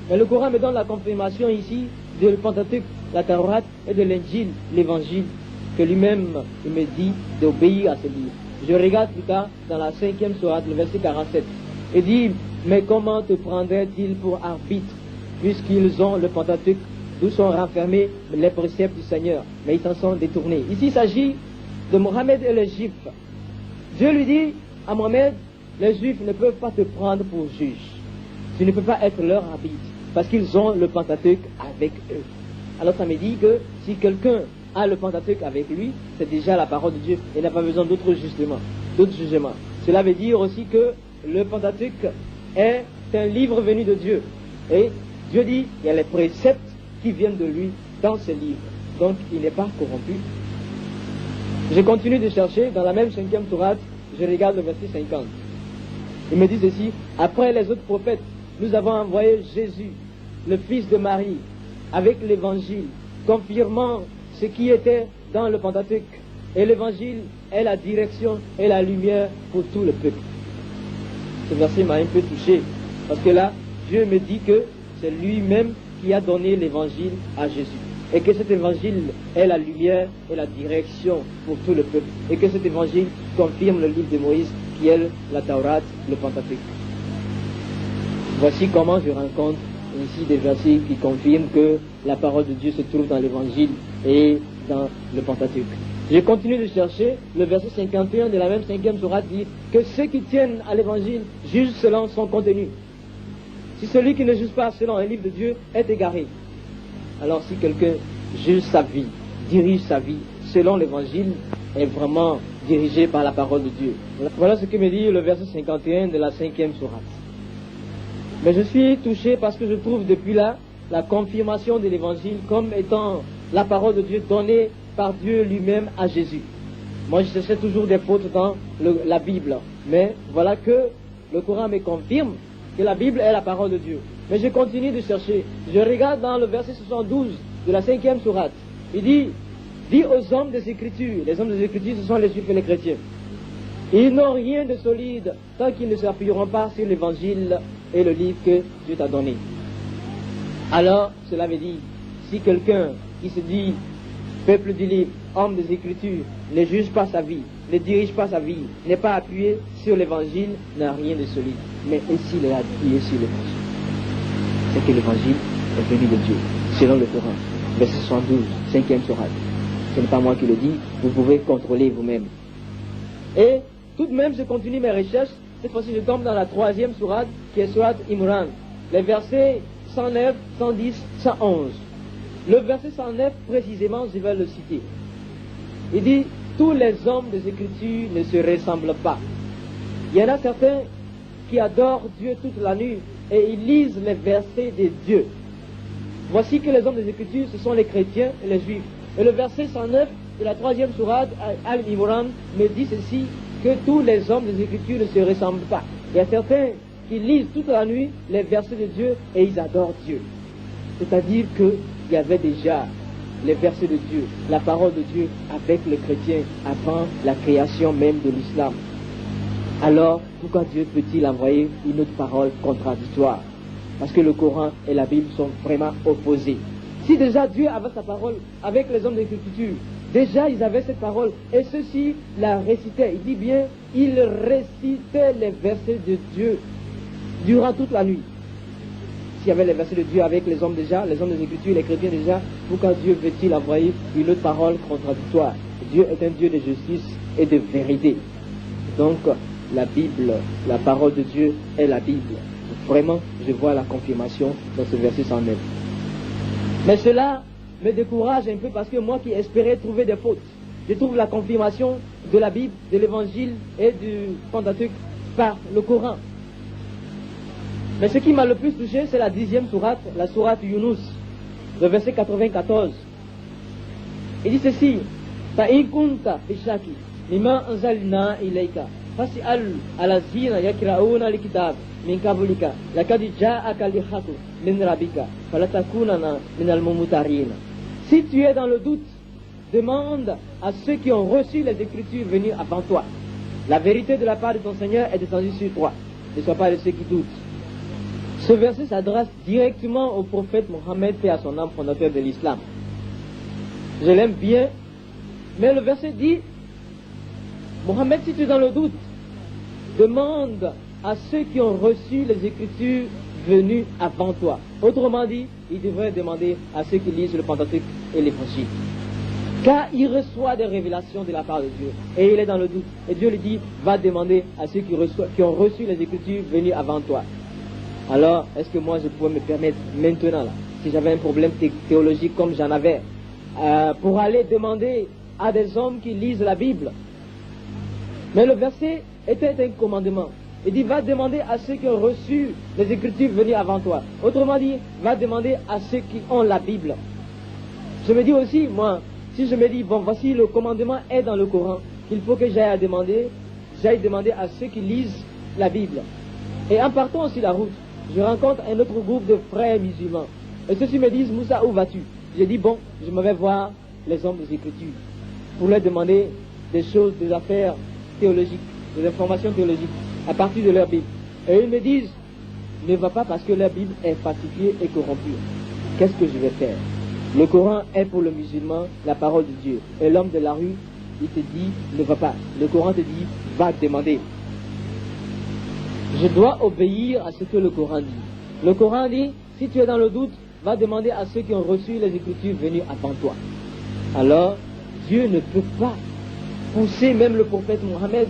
Mais le Coran me donne la confirmation ici de le Pentateuque, la Torah et de l'Injil, l'Évangile, que lui-même il me dit d'obéir à ces livres. Je regarde plus tard dans la 5e sourate, le verset 47. Il dit, mais comment te prendraient-ils pour arbitre, puisqu'ils ont le Pentateuque, d'où sont renfermés les préceptes du Seigneur, mais ils s'en sont détournés. Ici il s'agit de Mohammed et les Juifs. Dieu lui dit à Mohammed, les Juifs ne peuvent pas te prendre pour juge. Tu ne peux pas être leur arbitre, parce qu'ils ont le Pentateuque avec eux. Alors ça me dit que si quelqu'un a le Pentateuque avec lui, c'est déjà la parole de Dieu. Il n'a pas besoin d'autres jugements. Cela veut dire aussi que le Pentateuque est un livre venu de Dieu. Et Dieu dit, il y a les préceptes qui viennent de lui dans ce livre. Donc il n'est pas corrompu. Je continue de chercher dans la même 5e sourate, je regarde le verset 50. Il me dit ceci, après les autres prophètes, nous avons envoyé Jésus, le fils de Marie, avec l'évangile, confirmant ce qui était dans le Pentateuque. Et l'évangile est la direction et la lumière pour tout le peuple. Ce verset m'a un peu touché, parce que là, Dieu me dit que c'est lui-même qui a donné l'évangile à Jésus. Et que cet évangile est la lumière et la direction pour tout le peuple. Et que cet évangile confirme le livre de Moïse, qui est la Torah, le Pentateuque. Voici comment je rencontre ici des versets qui confirment que la parole de Dieu se trouve dans l'évangile et dans le Pentateuque. Je continue de chercher, le verset 51 de la même 5e sourate dit que ceux qui tiennent à l'évangile jugent selon son contenu. Si celui qui ne juge pas selon un livre de Dieu est égaré, alors si quelqu'un juge sa vie, dirige sa vie selon l'évangile, est vraiment dirigé par la parole de Dieu. Voilà ce que me dit le verset 51 de la 5e sourate. Mais je suis touché parce que je trouve depuis là la confirmation de l'évangile comme étant la parole de Dieu donnée par Dieu lui-même à Jésus. Moi je cherchais toujours des fautes dans la Bible, mais voilà que le Coran me confirme que la Bible est la parole de Dieu. Mais je continue de chercher. Je regarde dans le verset 72 de la 5e sourate. Il dit, dis aux hommes des Écritures, les hommes des Écritures ce sont les Juifs et les chrétiens, ils n'ont rien de solide tant qu'ils ne s'appuieront pas sur l'évangile et le livre que Dieu t'a donné. Alors, cela veut dire, si quelqu'un qui se dit peuple du livre, homme des Écritures, ne juge pas sa vie, ne dirige pas sa vie, n'est pas appuyé sur l'évangile, n'a rien de solide. Mais ici, il est appuyé sur l'évangile. C'est que l'évangile est venu de Dieu, selon le Coran. Verset 72, 5e sourate. Ce n'est pas moi qui le dis, vous pouvez contrôler vous-même. Et tout de même, je continue mes recherches. Cette fois-ci, je tombe dans la 3e sourate, qui est sourate Imran. Les versets 109, 110, 111. Le verset 109, précisément, je vais le citer. Il dit, tous les hommes des Écritures ne se ressemblent pas. Il y en a certains qui adorent Dieu toute la nuit et ils lisent les versets de Dieu. Voici que les hommes des Écritures, ce sont les chrétiens et les juifs. Et le verset 109 de la 3e sourate Al-Imran me dit ceci, que tous les hommes des Écritures ne se ressemblent pas. Il y a certains qui lisent toute la nuit les versets de Dieu et ils adorent Dieu. C'est-à-dire qu'il y avait déjà les versets de Dieu, la parole de Dieu avec les chrétiens avant la création même de l'islam. Alors, pourquoi Dieu peut-il envoyer une autre parole contradictoire? Parce que le Coran et la Bible sont vraiment opposés. Si déjà Dieu avait sa parole avec les hommes de l'Écriture, déjà ils avaient cette parole et ceux-ci la récitaient. Il dit bien, ils récitaient les versets de Dieu durant toute la nuit. S'il y avait les versets de Dieu avec les hommes déjà, les hommes des Écritures, les chrétiens déjà, pourquoi Dieu veut-il envoyer une autre parole contradictoire? Dieu est un Dieu de justice et de vérité. Donc, la Bible, la parole de Dieu est la Bible. Vraiment, je vois la confirmation dans ce verset 109. Mais cela me décourage un peu parce que moi qui espérais trouver des fautes, je trouve la confirmation de la Bible, de l'Évangile et du Pentateuque par le Coran. Mais ce qui m'a le plus touché, c'est la 10e sourate, la sourate Yunus, le verset 94. Il dit ceci: Ta'in kunta fishaki, lima anzalna ilayka, fas'al alazina yakra'una al-kitab min qablika, laqad ja'aka al-haqqu min rabbika, falatakunana min al-mumtarin. Si tu es dans le doute, demande à ceux qui ont reçu les Écritures venues avant toi. La vérité de la part de ton Seigneur est descendue sur toi. Ne sois pas de ceux qui doutent. Ce verset s'adresse directement au prophète Mohammed, paix à son âme, fondateur de l'islam. Je l'aime bien, mais le verset dit: Mohammed, si tu es dans le doute, demande à ceux qui ont reçu les Écritures venues avant toi. Autrement dit, il devrait demander à ceux qui lisent le Pentateuque et l'Évangile. Car il reçoit des révélations de la part de Dieu. Et il est dans le doute. Et Dieu lui dit: va demander à ceux qui ont reçu les Écritures venues avant toi. Alors, est-ce que moi je pourrais me permettre maintenant, là, si j'avais un problème théologique comme j'en avais, pour aller demander à des hommes qui lisent la Bible? Mais le verset était un commandement. Il dit: va demander à ceux qui ont reçu les Écritures venues avant toi. Autrement dit, va demander à ceux qui ont la Bible. Je me dis aussi, moi, si je me dis, bon, voici le commandement est dans le Coran, il faut que j'aille demander à ceux qui lisent la Bible. Et en partant aussi la route, je rencontre un autre groupe de frères musulmans. Et ceux-ci me disent: Moussa, où vas-tu? J'ai dit: bon, je me vais voir les hommes des Écritures pour leur demander des choses, des affaires théologiques, des informations théologiques à partir de leur Bible. Et ils me disent: ne va pas parce que leur Bible est falsifiée et corrompue. Qu'est-ce que je vais faire? Le Coran est pour le musulman la parole de Dieu. Et l'homme de la rue, il te dit: ne va pas. Le Coran te dit: va demander. Je dois obéir à ce que le Coran dit. Le Coran dit: si tu es dans le doute, va demander à ceux qui ont reçu les Écritures venues avant toi. Alors, Dieu ne peut pas pousser même le prophète Mohammed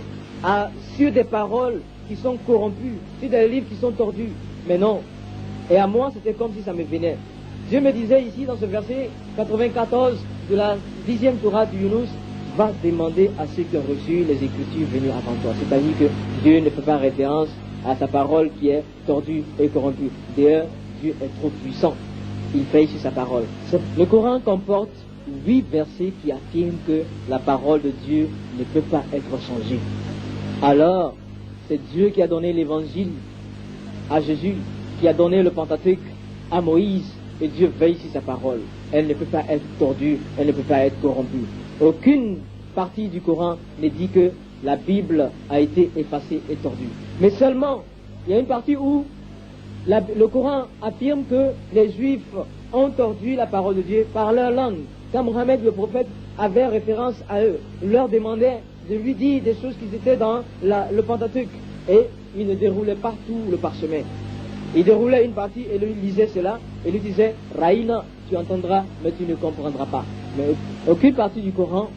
sur des paroles qui sont corrompues, sur des livres qui sont tordus. Mais non. Et à moi, c'était comme si ça me venait. Dieu me disait ici, dans ce verset 94 de la 10e sourate du Yunus: va demander à ceux qui ont reçu les Écritures venues avant toi. C'est-à-dire que Dieu ne fait pas référence à sa parole qui est tordue et corrompue. D'ailleurs, Dieu est trop puissant. Il fait ici sa parole. Le Coran comporte 8 versets qui affirment que la parole de Dieu ne peut pas être changée. Alors, c'est Dieu qui a donné l'Évangile à Jésus, qui a donné le Pentateuque à Moïse, et Dieu veille sur sa parole. Elle ne peut pas être tordue, elle ne peut pas être corrompue. Aucune partie du Coran ne dit que la Bible a été effacée et tordue. Mais seulement, il y a une partie où le Coran affirme que les Juifs ont tordu la parole de Dieu par leur langue. Quand Mohammed le prophète avait référence à eux, il leur demandait de lui dire des choses qui étaient dans le Pentateuque. Et il ne déroulait pas tout le parchemin. Il déroulait une partie et lui lisait cela et lui disait: Raïna, tu entendras, mais tu ne comprendras pas. Mais aucune partie du Coran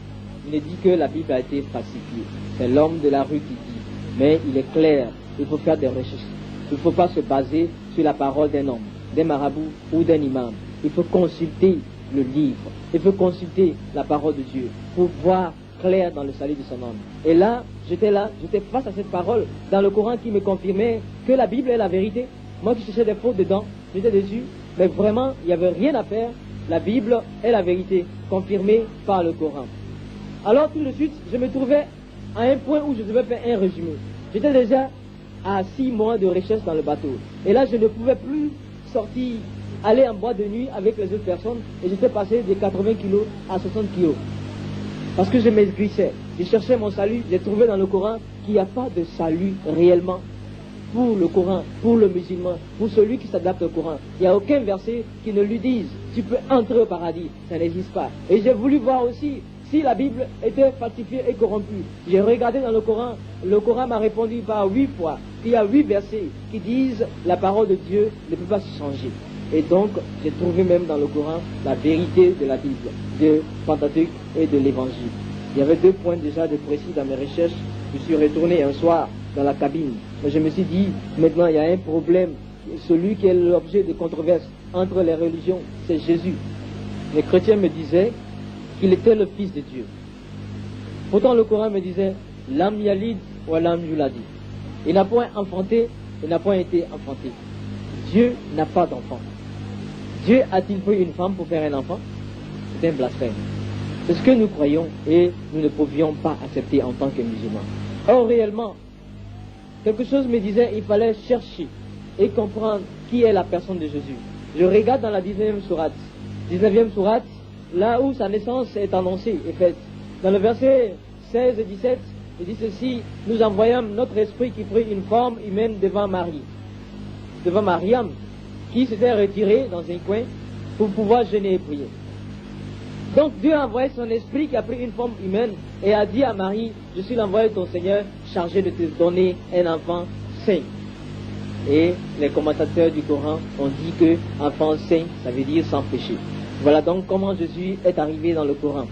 ne dit que la Bible a été falsifiée. C'est l'homme de la rue qui dit. Mais il est clair, il faut faire des recherches. Il ne faut pas se baser sur la parole d'un homme, d'un marabout ou d'un imam. Il faut consulter le livre. Il faut consulter la parole de Dieu pour voir clair dans le salut de son homme. Et là, j'étais face à cette parole dans le Coran qui me confirmait que la Bible est la vérité. Moi qui cherchais des fautes dedans, j'étais déçu, mais vraiment, il n'y avait rien à faire. La Bible est la vérité, confirmée par le Coran. Alors tout de suite, je me trouvais à un point où je devais faire un résumé. J'étais déjà à 6 mois de recherche dans le bateau. Et là, je ne pouvais plus sortir, aller en boîte de nuit avec les autres personnes, et j'étais passé de 80 kilos à 60 kilos. Parce que je m'aiguissais, je cherchais mon salut, j'ai trouvé dans le Coran qu'il n'y a pas de salut réellement pour le Coran, pour le musulman, pour celui qui s'adapte au Coran. Il n'y a aucun verset qui ne lui dise tu peux entrer au paradis, ça n'existe pas. Et j'ai voulu voir aussi si la Bible était falsifiée et corrompue. J'ai regardé dans le Coran m'a répondu par 8 fois qu'il y a 8 versets qui disent la parole de Dieu ne peut pas se changer. Et donc, j'ai trouvé même dans le Coran la vérité de la Bible, de Pentateuque et de l'Évangile. Il y avait 2 points déjà de précis dans mes recherches. Je suis retourné un soir dans la cabine. Et je me suis dit, maintenant il y a un problème. Celui qui est l'objet de controverse entre les religions, c'est Jésus. Les chrétiens me disaient qu'il était le Fils de Dieu. Pourtant le Coran me disait, Lam yalid wa lam yuladi. Il n'a point enfanté, il n'a point été enfanté. Dieu n'a pas d'enfant. Dieu a-t-il pris une femme pour faire un enfant? C'est un blasphème. C'est ce que nous croyons et nous ne pouvions pas accepter en tant que musulmans. Or réellement, quelque chose me disait il fallait chercher et comprendre qui est la personne de Jésus. Je regarde dans la 19e sourate. 19e sourate, là où sa naissance est annoncée et faite. Dans le verset 16 et 17, il dit ceci, nous envoyons notre esprit qui prit une forme humaine devant Marie, devant Mariam, qui s'était retirée dans un coin pour pouvoir jeûner et prier. Donc Dieu a envoyé son esprit qui a pris une forme humaine et a dit à Marie, je suis l'envoyé de ton Seigneur chargé de te donner un enfant saint. Et les commentateurs du Coran ont dit que enfant saint, ça veut dire sans péché. Voilà donc comment Jésus est arrivé dans le Coran.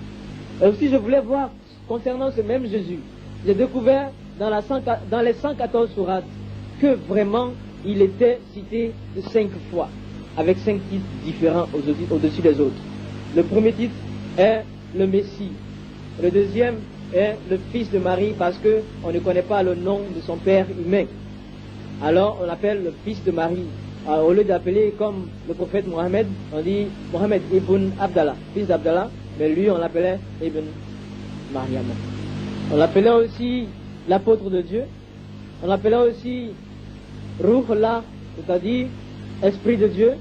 Et aussi je voulais voir concernant ce même Jésus, j'ai découvert dans les 114 sourates que vraiment il était cité 5 fois, avec 5 titres différents au-dessus des autres. Le premier titre est le Messie. Le deuxième est le fils de Marie parce qu'on ne connaît pas le nom de son père humain. Alors on l'appelle le fils de Marie. Alors, au lieu d'appeler comme le prophète Mohammed, on dit Mohammed ibn Abdallah, fils d'Abdallah, mais lui on l'appelait Ibn Mariam. On l'appelait aussi l'apôtre de Dieu. On l'appelait aussi Ruhullah, c'est-à-dire esprit de Dieu.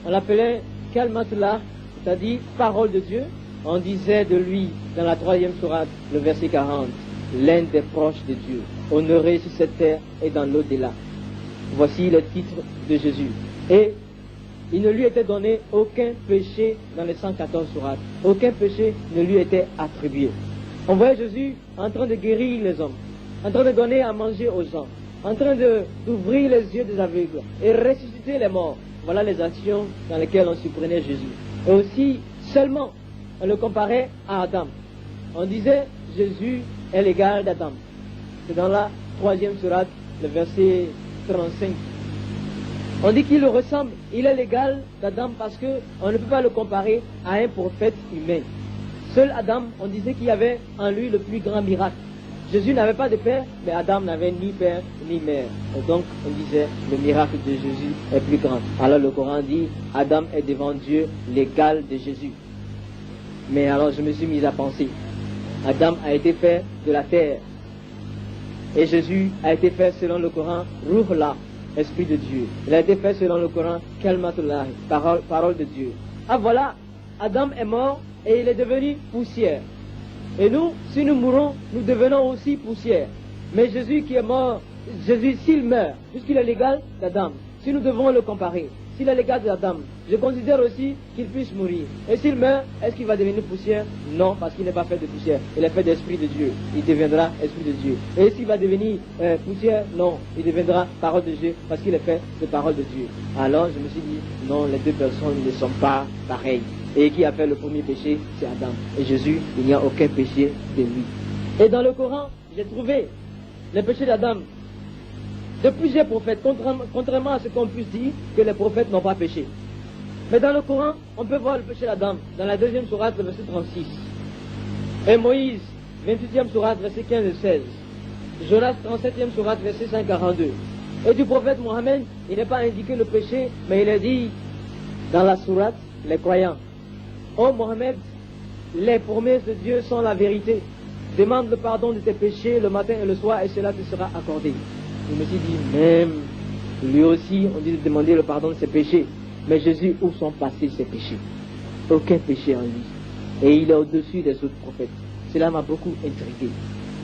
On l'appelait Kalmatullah, c'est-à-dire parole de Dieu. On disait de lui dans la 3e sourate, le verset 40, l'un des proches de Dieu, honoré sur cette terre et dans l'au-delà. Voici le titre de Jésus. Et il ne lui était donné aucun péché dans les 114 sourates. Aucun péché ne lui était attribué. On voyait Jésus en train de guérir les hommes, en train de donner à manger aux gens, en train d'ouvrir les yeux des aveugles et ressusciter les morts. Voilà les actions dans lesquelles on supprenait Jésus. Et aussi, seulement, on le comparait à Adam. On disait, Jésus est l'égal d'Adam. C'est dans la 3e sourate, le verset 35. On dit qu'il le ressemble, il est l'égal d'Adam parce qu'on ne peut pas le comparer à un prophète humain. Seul Adam, on disait qu'il y avait en lui le plus grand miracle. Jésus n'avait pas de père, mais Adam n'avait ni père ni mère. Et donc, on disait, le miracle de Jésus est plus grand. Alors le Coran dit, Adam est devant Dieu l'égal de Jésus. Mais alors je me suis mis à penser, Adam a été fait de la terre. Et Jésus a été fait selon le Coran, Ruhullah, esprit de Dieu. Il a été fait selon le Coran, Kalmatullah, parole de Dieu. Ah voilà, Adam est mort et il est devenu poussière. Et nous, si nous mourons, nous devenons aussi poussière. Mais Jésus qui est mort, Jésus s'il meurt, puisqu'il est l'égal d'Adam, si nous devons le comparer, s'il est l'égal d'Adam, je considère aussi qu'il puisse mourir. Et s'il meurt, est-ce qu'il va devenir poussière? Non, parce qu'il n'est pas fait de poussière. Il est fait d'esprit de Dieu. Il deviendra esprit de Dieu. Et s'il va devenir poussière? Non, il deviendra parole de Dieu, parce qu'il est fait de parole de Dieu. Alors je me suis dit, non, les deux personnes ne sont pas pareilles. Et qui a fait le premier péché, c'est Adam. Et Jésus, il n'y a aucun péché de lui. Et dans le Coran, j'ai trouvé le péché d'Adam de plusieurs prophètes, contrairement à ce qu'on puisse dire que les prophètes n'ont pas péché. Mais dans le Coran, on peut voir le péché d'Adam, dans la 2e sourate, le verset 36. Et Moïse, 28e sourate, verset 15 et 16. Jonas, 37e sourate, verset 142. Et du prophète Mohammed, il n'est pas indiqué le péché, mais il est dit dans la sourate, les croyants. Ô Mohammed, les promesses de Dieu sont la vérité. Demande le pardon de tes péchés le matin et le soir et cela te sera accordé. Je me suis dit, même lui aussi, on dit de demander le pardon de ses péchés. Mais Jésus, où sont passés ses péchés? Aucun péché en lui. Et il est au-dessus des autres prophètes. Cela m'a beaucoup intrigué.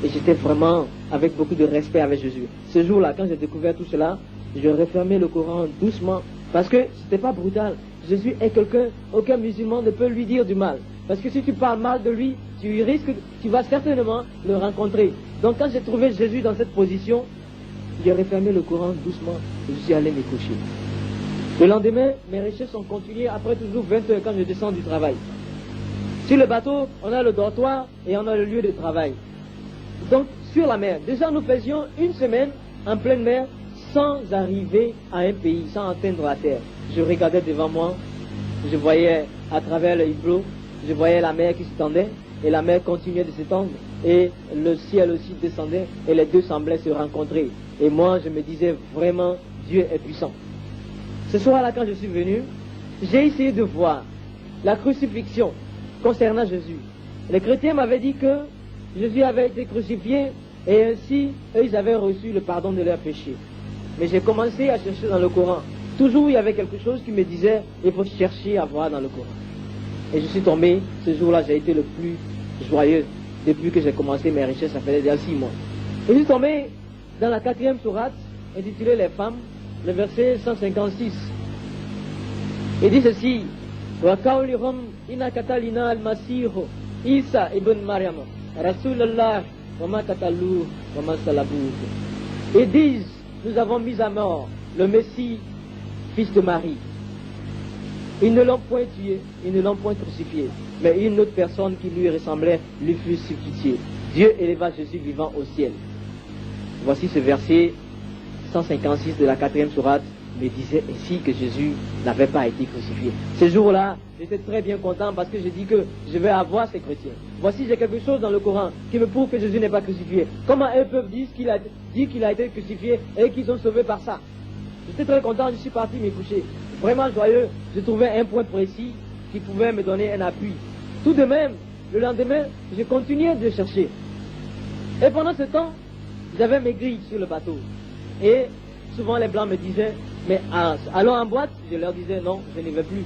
Et j'étais vraiment avec beaucoup de respect avec Jésus. Ce jour-là, quand j'ai découvert tout cela, je refermais le Coran doucement. Parce que c'était pas brutal. Jésus est quelqu'un, aucun musulman ne peut lui dire du mal. Parce que si tu parles mal de lui, tu vas certainement le rencontrer. Donc quand j'ai trouvé Jésus dans cette position, j'ai refermé le Coran doucement et je suis allé me coucher. Le lendemain, mes recherches ont continué après toujours 20 heures quand je descends du travail. Sur le bateau, on a le dortoir et on a le lieu de travail. Donc sur la mer, déjà nous faisions une semaine en pleine mer sans arriver à un pays, sans atteindre la terre. Je regardais devant moi, je voyais à travers le hublot, je voyais la mer qui s'étendait et la mer continuait de s'étendre et le ciel aussi descendait et les deux semblaient se rencontrer. Et moi je me disais vraiment, Dieu est puissant. Ce soir-là, quand je suis venu, j'ai essayé de voir la crucifixion concernant Jésus. Les chrétiens m'avaient dit que Jésus avait été crucifié et ainsi, eux, ils avaient reçu le pardon de leurs péchés. Mais j'ai commencé à chercher dans le Coran. Toujours, il y avait quelque chose qui me disait, il faut chercher à voir dans le Coran. Et je suis tombé, ce jour-là, j'ai été le plus joyeux depuis que j'ai commencé mes recherches, ça fait déjà 6 mois. Et je suis tombé dans la 4e sourate, intitulée Les femmes, le verset 156. Il dit ceci, wa qawlihum inna qatalina al-masih Isa ibn Maryam Rasulallah wa ma qataluhu wa ma salabuhu. Ils disent, nous avons mis à mort le Messie, fils de Marie. Ils ne l'ont point tué, ils ne l'ont point crucifié, mais une autre personne qui lui ressemblait lui fut substituée. Dieu éleva Jésus vivant au ciel. Voici ce verset 156 de la 4e sourate me disait ainsi que Jésus n'avait pas été crucifié. Ce jour-là, j'étais très bien content parce que j'ai dit que je vais avoir ces chrétiens. Voici, j'ai quelque chose dans le Coran qui me prouve que Jésus n'est pas crucifié. Comment eux peuvent dire qu'il a été crucifié et qu'ils sont sauvés par ça? J'étais très content, je suis parti me coucher. Vraiment joyeux, je trouvais un point précis qui pouvait me donner un appui. Tout de même, le lendemain, je continuais de chercher. Et pendant ce temps, j'avais mes grilles sur le bateau. Et souvent les blancs me disaient, mais allons en boîte? Je leur disais, non, je ne vais plus.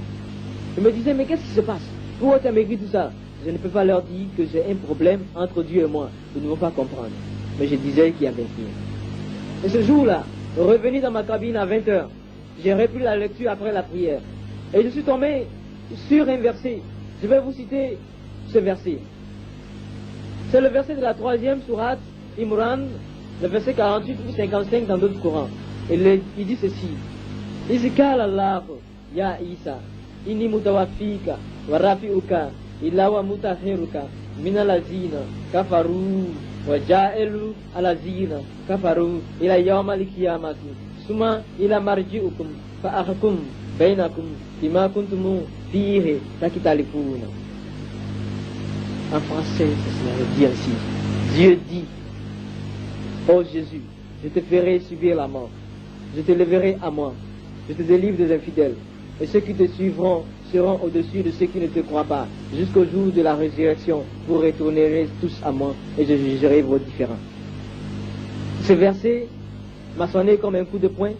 Je me disais, mais qu'est-ce qui se passe? Pourquoi tu as maigri tout ça? Je ne peux pas leur dire que j'ai un problème entre Dieu et moi. Ils ne vont pas comprendre. Mais je disais qu'il y avait rien. Et ce jour-là, revenu dans ma cabine à 20 heures, j'ai repris la lecture après la prière. Et je suis tombé sur un verset. Je vais vous citer ce verset. C'est le verset de la 3e sourate Imran, le verset 48 ou 55 dans d'autres Corans. Et il dit ceci. Izikal Allah ya Isa, inni mutawafika wa rafi'uka illa wa mutahiruka minalazina kafaru wa ja'elu alazina kafaru ila yawmal qiyamati summa ila marji'ukum fa ahkum bainakum bima kuntum fihi takitalifuna. En français, ça se dit ainsi. Dieu dit, ô Jésus, je te ferai subir la mort. Je te leverai à moi. Je te délivre des infidèles. Et ceux qui te suivront seront au-dessus de ceux qui ne te croient pas. Jusqu'au jour de la résurrection, vous retournerez tous à moi et je jugerai vos différends. Ce verset m'a sonné comme un coup de poing.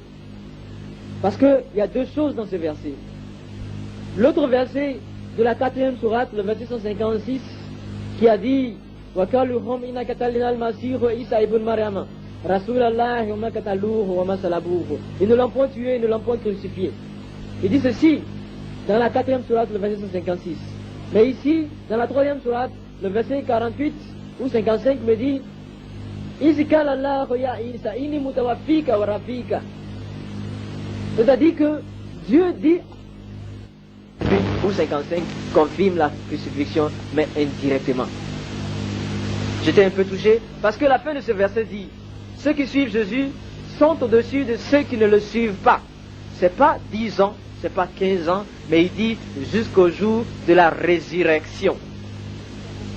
Parce qu'il y a deux choses dans ce verset. L'autre verset de la 4e sourate, le verset 156, qui a dit وَقَالُهُمْ إِنَّ قَتَلْنَا الْمَسِيحَ عِيسَى ابْنَ مَرْيَمَ رَسُولَ اللَّهِ وَمَا قَتَلُوهُ وَمَا صَلَبُوهُ. Ils ne l'ont point tué, ils ne l'ont point crucifié. Il dit ceci dans la 4e sourate, le verset 156. Mais ici, dans la 3e sourate, le verset 48 ou 55 me dit إِذْ قَالَ اللَّهُ يَا عِيسَى إِنِّي مُتَوَفِّيكَ وَرَافِعُكَ. C'est-à-dire que Dieu dit, ou 55 confirme la crucifixion, mais indirectement. J'étais un peu touché parce que la fin de ce verset dit, ceux qui suivent Jésus sont au-dessus de ceux qui ne le suivent pas. C'est pas 10 ans, c'est pas 15 ans, mais il dit jusqu'au jour de la résurrection.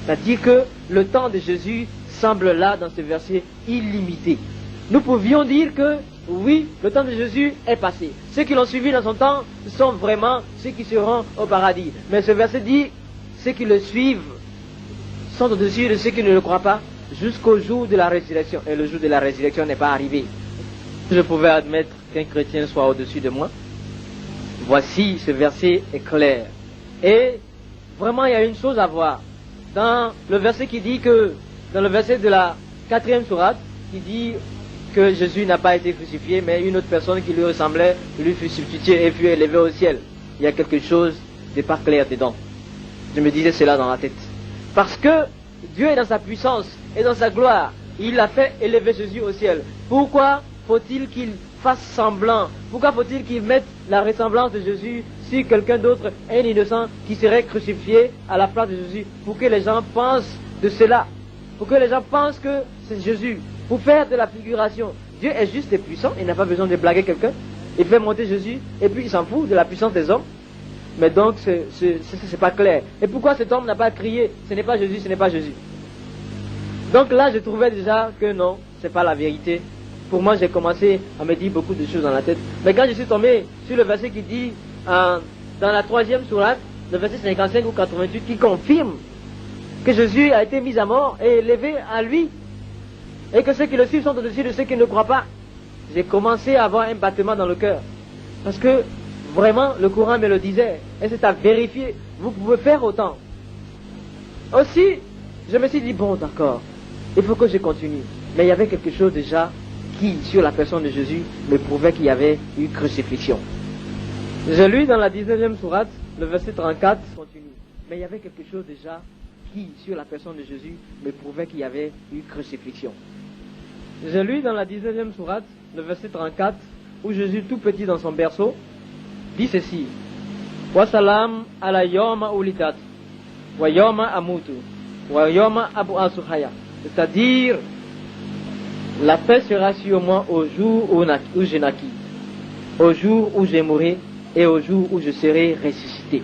C'est-à-dire que le temps de Jésus semble là dans ce verset illimité. Nous pouvions dire que oui, le temps de Jésus est passé. Ceux qui l'ont suivi dans son temps sont vraiment ceux qui seront au paradis. Mais ce verset dit, ceux qui le suivent sont au-dessus de ceux qui ne le croient pas jusqu'au jour de la résurrection. Et le jour de la résurrection n'est pas arrivé. Je pouvais admettre qu'un chrétien soit au-dessus de moi. Voici, ce verset est clair. Et vraiment, il y a une chose à voir. Dans le verset qui dit que, dans le verset de la 4e sourate, qui dit que Jésus n'a pas été crucifié, mais une autre personne qui lui ressemblait lui fut substituée et fut élevée au ciel. Il y a quelque chose de pas clair dedans. Je me disais cela dans la tête. Parce que Dieu est dans sa puissance et dans sa gloire. Il a fait élever Jésus au ciel. Pourquoi faut-il qu'il fasse semblant? Pourquoi faut-il qu'il mette la ressemblance de Jésus sur quelqu'un d'autre, un innocent, qui serait crucifié à la place de Jésus, pour que les gens pensent de cela, pour que les gens pensent que c'est Jésus, pour faire de la figuration? Dieu est juste et puissant, il n'a pas besoin de blaguer quelqu'un. Il fait monter Jésus, et puis il s'en fout de la puissance des hommes. Mais donc, c'est pas clair. Et pourquoi cet homme n'a pas crié, ce n'est pas Jésus, ce n'est pas Jésus? Donc là, je trouvais déjà que non, c'est pas la vérité. Pour moi, j'ai commencé à me dire beaucoup de choses dans la tête. Mais quand je suis tombé sur le verset qui dit, dans la 3e sourate, le verset 55 ou 88, qui confirme que Jésus a été mis à mort et élevé à lui, et que ceux qui le suivent sont au-dessus de ceux qui ne croient pas, j'ai commencé à avoir un battement dans le cœur. Parce que vraiment, le Coran me le disait, et c'est à vérifier. Vous pouvez faire autant. Aussi, je me suis dit, bon, d'accord, il faut que je continue. Mais il y avait quelque chose déjà qui, sur la personne de Jésus, me prouvait qu'il y avait une crucifixion. Je lis dans la 19e sourate, le verset 34, continue. Mais il y avait quelque chose déjà qui, sur la personne de Jésus, me prouvait qu'il y avait une crucifixion. Je lis dans la 19e sourate, le verset 34, où Jésus, tout petit dans son berceau, dit ceci: Wa salam ala yawma ulidat, wa yawma amutu, wa yawma abu asuhaya. C'est-à-dire, la paix sera sur moi au jour où je naquis, au jour où je mourrai et au jour où je serai ressuscité.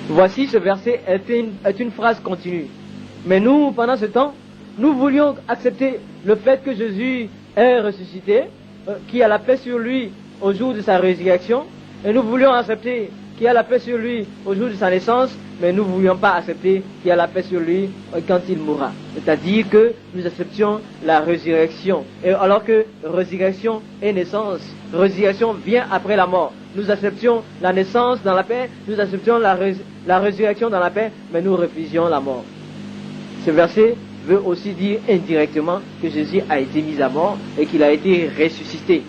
Voici, ce verset est une phrase continue. Mais nous, pendant ce temps, nous voulions accepter le fait que Jésus est ressuscité, qu'il y a la paix sur lui au jour de sa résurrection, et nous voulions accepter qu'il y a la paix sur lui au jour de sa naissance, mais nous ne voulions pas accepter qu'il y a la paix sur lui quand il mourra. C'est-à-dire que nous acceptions la résurrection. Et alors que résurrection et naissance, résurrection vient après la mort. Nous acceptions la naissance dans la paix, nous acceptions la résurrection dans la paix, mais nous refusions la mort. Ce verset veut aussi dire indirectement que Jésus a été mis à mort et qu'il a été ressuscité.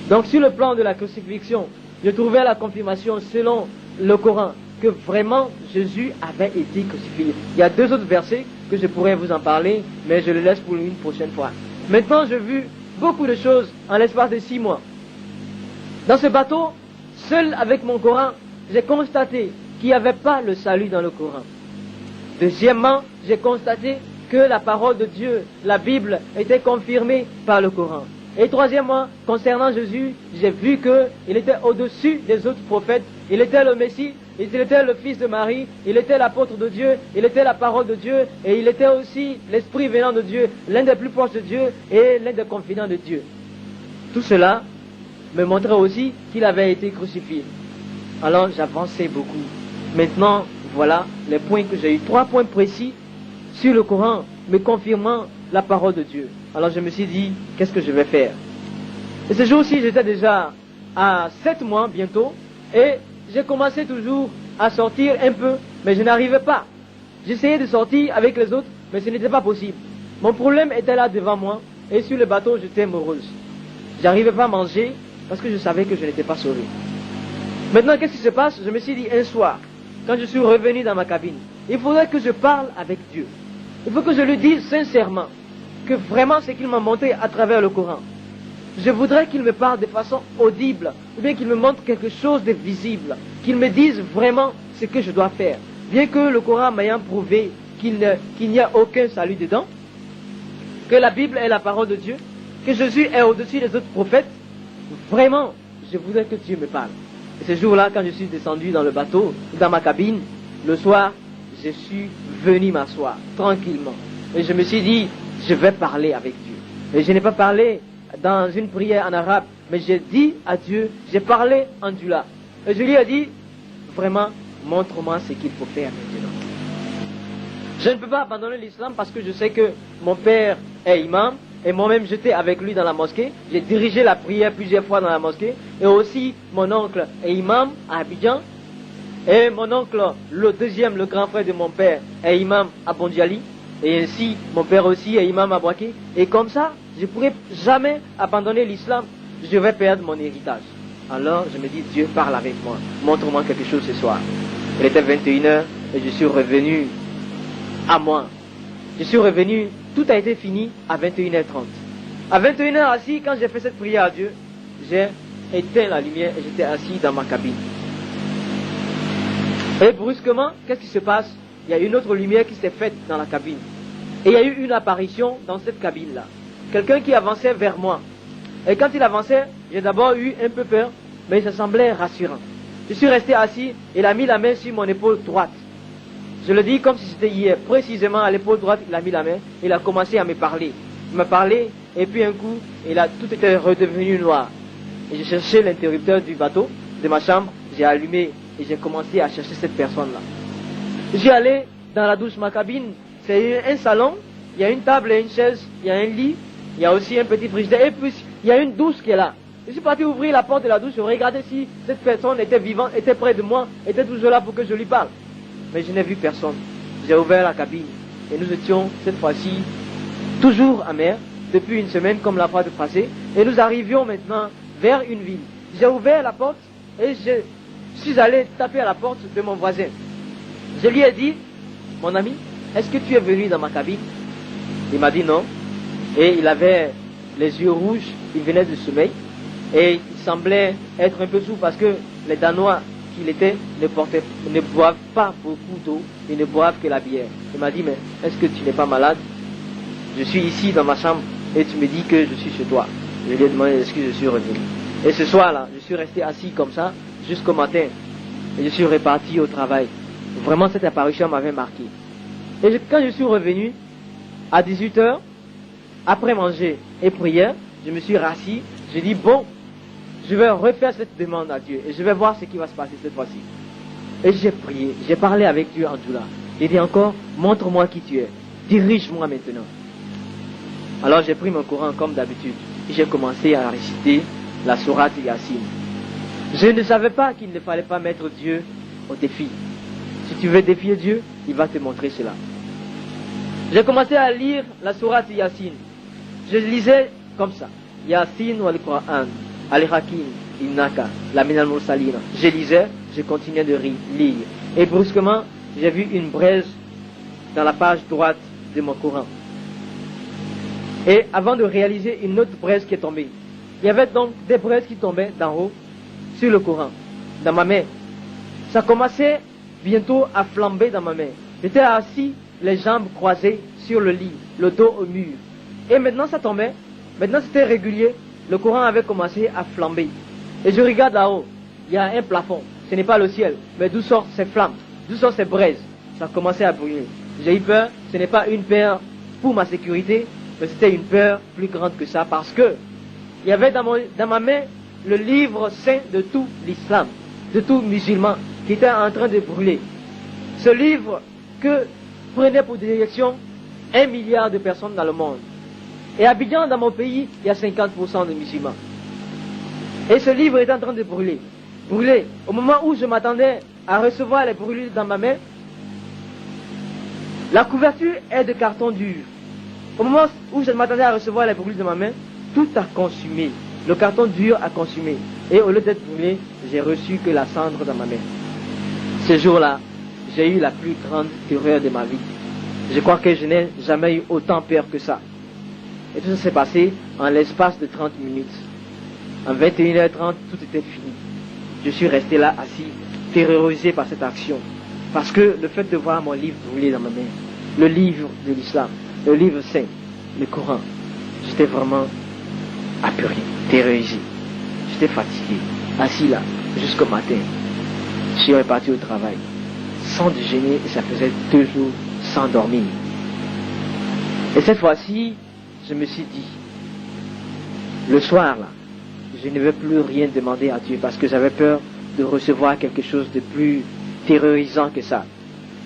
Donc sur le plan de la crucifixion, je trouvais la confirmation selon le Coran que vraiment Jésus avait été crucifié. Il y a 2 autres versets que je pourrais vous en parler, mais je les laisse pour une prochaine fois. Maintenant, j'ai vu beaucoup de choses en l'espace de 6 mois. Dans ce bateau, seul avec mon Coran, j'ai constaté qu'il n'y avait pas le salut dans le Coran. Deuxièmement, j'ai constaté que la parole de Dieu, la Bible, était confirmée par le Coran. Et troisièmement, concernant Jésus, j'ai vu qu'il était au-dessus des autres prophètes. Il était le Messie, il était le fils de Marie, il était l'apôtre de Dieu, il était la parole de Dieu, et il était aussi l'esprit venant de Dieu, l'un des plus proches de Dieu et l'un des confidents de Dieu. Tout cela me montrait aussi qu'il avait été crucifié. Alors j'avançais beaucoup. Maintenant, voilà les points que j'ai eu. 3 points précis sur le Coran, me confirmant la parole de Dieu. Alors je me suis dit, qu'est-ce que je vais faire? Et ce jour-ci, j'étais déjà à 7 mois bientôt, et j'ai commencé toujours à sortir un peu, mais je n'arrivais pas. J'essayais de sortir avec les autres, mais ce n'était pas possible. Mon problème était là devant moi, et sur le bateau, j'étais morose. J'arrivais pas à manger, parce que je savais que je n'étais pas sauvé. Maintenant, qu'est-ce qui se passe? Je me suis dit, un soir, quand je suis revenu dans ma cabine, il faudrait que je parle avec Dieu. Il faut que je lui dise sincèrement que vraiment ce qu'il m'a montré à travers le Coran, je voudrais qu'il me parle de façon audible, ou bien qu'il me montre quelque chose de visible, qu'il me dise vraiment ce que je dois faire. Bien que le Coran m'ayant prouvé qu'il n'y a aucun salut dedans, que la Bible est la parole de Dieu, que Jésus est au-dessus des autres prophètes, vraiment, je voudrais que Dieu me parle. Et ce jour-là, quand je suis descendu dans le bateau, dans ma cabine, le soir, je suis venu m'asseoir tranquillement. Et je me suis dit, je vais parler avec Dieu. Et je n'ai pas parlé dans une prière en arabe, mais j'ai dit à Dieu, j'ai parlé en dula. Et je lui ai dit, vraiment, montre-moi ce qu'il faut faire maintenant. Je ne peux pas abandonner l'islam parce que je sais que mon père est imam, et moi-même j'étais avec lui dans la mosquée. J'ai dirigé la prière plusieurs fois dans la mosquée. Et aussi mon oncle est imam à Abidjan. Et mon oncle, le deuxième, le grand frère de mon père, est imam à Bondjali. Et ainsi, mon père aussi est imam à Boaké. Et comme ça, je ne pourrais jamais abandonner l'islam. Je vais perdre mon héritage. Alors je me dis, Dieu, parle avec moi. Montre-moi quelque chose ce soir. Il était 21h et je suis revenu à moi. Je suis revenu, tout a été fini à 21h30. À 21h assis, quand j'ai fait cette prière à Dieu, j'ai éteint la lumière et j'étais assis dans ma cabine. Et brusquement, qu'est-ce qui se passe? Il y a une autre lumière qui s'est faite dans la cabine. Et il y a eu une apparition dans cette cabine-là. Quelqu'un qui avançait vers moi. Et quand il avançait, j'ai d'abord eu un peu peur, mais ça semblait rassurant. Je suis resté assis et il a mis la main sur mon épaule droite. Je le dis comme si c'était hier. Précisément à l'épaule droite, il a mis la main. Il a commencé à me parler. Il m'a parlé et puis un coup, tout était redevenu noir. Et j'ai cherché l'interrupteur du bateau, de ma chambre. J'ai allumé et j'ai commencé à chercher cette personne-là. J'ai allé dans la douche, ma cabine. C'est un salon. Il y a une table et une chaise. Il y a un lit. Il y a aussi un petit frigidaire. Et puis, il y a une douche qui est là. Je suis parti ouvrir la porte de la douche et regarder si cette personne était vivante, était près de moi, était toujours là pour que je lui parle. Mais je n'ai vu personne. J'ai ouvert la cabine et nous étions cette fois-ci toujours à mer depuis une semaine comme la fois de passé et nous arrivions maintenant vers une ville. J'ai ouvert la porte et je suis allé taper à la porte de mon voisin. Je lui ai dit, mon ami, est-ce que tu es venu dans ma cabine? Il m'a dit non et il avait les yeux rouges, il venait de sommeil et il semblait être un peu sourd parce que les Danois qu'il était ne boivent pas beaucoup d'eau, ils ne boivent que la bière. Il m'a dit, mais est-ce que tu n'es pas malade? Je suis ici dans ma chambre et tu me dis que je suis chez toi. Je lui ai demandé est-ce que je suis revenu. Et ce soir-là, je suis resté assis comme ça jusqu'au matin et je suis reparti au travail. Vraiment, cette apparition m'avait marqué. Et quand je suis revenu à 18h, après manger et prière, je me suis rassis, j'ai dit bon, je vais refaire cette demande à Dieu et je vais voir ce qui va se passer cette fois-ci. Et j'ai prié, j'ai parlé avec Dieu en tout là. J'ai dit encore, montre-moi qui tu es, dirige-moi maintenant. Alors j'ai pris mon Coran comme d'habitude et j'ai commencé à réciter la sourate Yassine. Je ne savais pas qu'il ne fallait pas mettre Dieu au défi. Si tu veux défier Dieu, il va te montrer cela. J'ai commencé à lire la sourate Yassine. Je lisais comme ça. Yassine wal Qur'an. Al-Hakim, Innaka, la Minal Mursalina. Je lisais, je continuais de lire. Et brusquement, j'ai vu une braise dans la page droite de mon Coran. Et avant de réaliser une autre braise qui est tombée, il y avait donc des braises qui tombaient d'en haut sur le Coran, dans ma main. Ça commençait bientôt à flamber dans ma main. J'étais assis, les jambes croisées sur le lit, le dos au mur. Et maintenant ça tombait, maintenant c'était régulier. Le Coran avait commencé à flamber. Et je regarde là-haut, il y a un plafond. Ce n'est pas le ciel, mais d'où sortent ces flammes, d'où sortent ces braises. Ça commençait à brûler. J'ai eu peur, ce n'est pas une peur pour ma sécurité, mais c'était une peur plus grande que ça, parce que il y avait dans ma main le livre saint de tout l'islam, de tout musulman, qui était en train de brûler. Ce livre que prenait pour direction 1 milliard de personnes dans le monde. Et à Abidjan, dans mon pays, il y a 50% de musulmans. Et ce livre est en train de brûler. Brûler. Au moment où je m'attendais à recevoir les brûlures dans ma main, la couverture est de carton dur. Au moment où je m'attendais à recevoir les brûlures de ma main, tout a consumé. Le carton dur a consumé. Et au lieu d'être brûlé, j'ai reçu que la cendre dans ma main. Ce jour-là, j'ai eu la plus grande terreur de ma vie. Je crois que je n'ai jamais eu autant peur que ça. Et tout ça s'est passé en l'espace de 30 minutes. En 21h30, tout était fini. Je suis resté là assis, terrorisé par cette action. Parce que le fait de voir mon livre brûler dans ma main, le livre de l'islam, le livre saint, le Coran, j'étais vraiment apeuré, terrorisé. J'étais fatigué, assis là, jusqu'au matin. Je suis reparti au travail, sans déjeuner, et ça faisait 2 jours sans dormir. Et cette fois-ci, je me suis dit, le soir là, je ne vais plus rien demander à Dieu parce que j'avais peur de recevoir quelque chose de plus terrorisant que ça.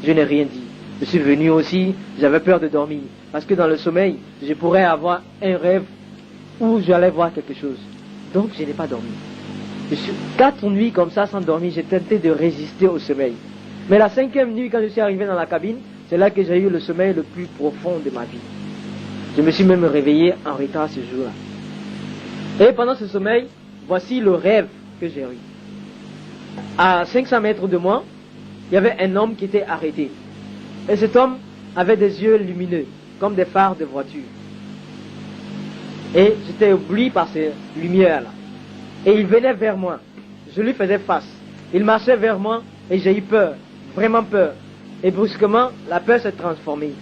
Je n'ai rien dit. Je suis venu aussi, j'avais peur de dormir. Parce que dans le sommeil, je pourrais avoir un rêve où j'allais voir quelque chose. Donc je n'ai pas dormi. 4 nuits comme ça sans dormir, j'ai tenté de résister au sommeil. Mais la 5e nuit, quand je suis arrivé dans la cabine, c'est là que j'ai eu le sommeil le plus profond de ma vie. Je me suis même réveillé en retard ce jour-là. Et pendant ce sommeil, voici le rêve que j'ai eu. À 500 mètres de moi, il y avait un homme qui était arrêté. Et cet homme avait des yeux lumineux, comme des phares de voiture. Et j'étais ébloui par ces lumières-là. Et il venait vers moi. Je lui faisais face. Il marchait vers moi et j'ai eu peur, vraiment peur. Et brusquement, la peur s'est transformée.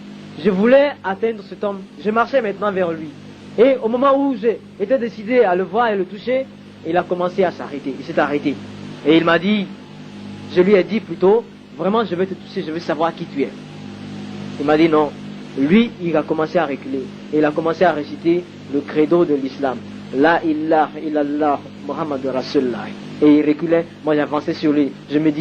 Je voulais atteindre cet homme. Je marchais maintenant vers lui. Et au moment où j'ai été décidé à le voir et le toucher, il a commencé à s'arrêter. Il s'est arrêté. Et il m'a dit, je lui ai dit plutôt, vraiment je vais te toucher, je veux savoir qui tu es. Il m'a dit non. Lui, il a commencé à reculer. Et il a commencé à réciter le credo de l'islam. La ilaha illallah Muhammad Rasulullah. Et il reculait, moi j'avançais sur lui. Je lui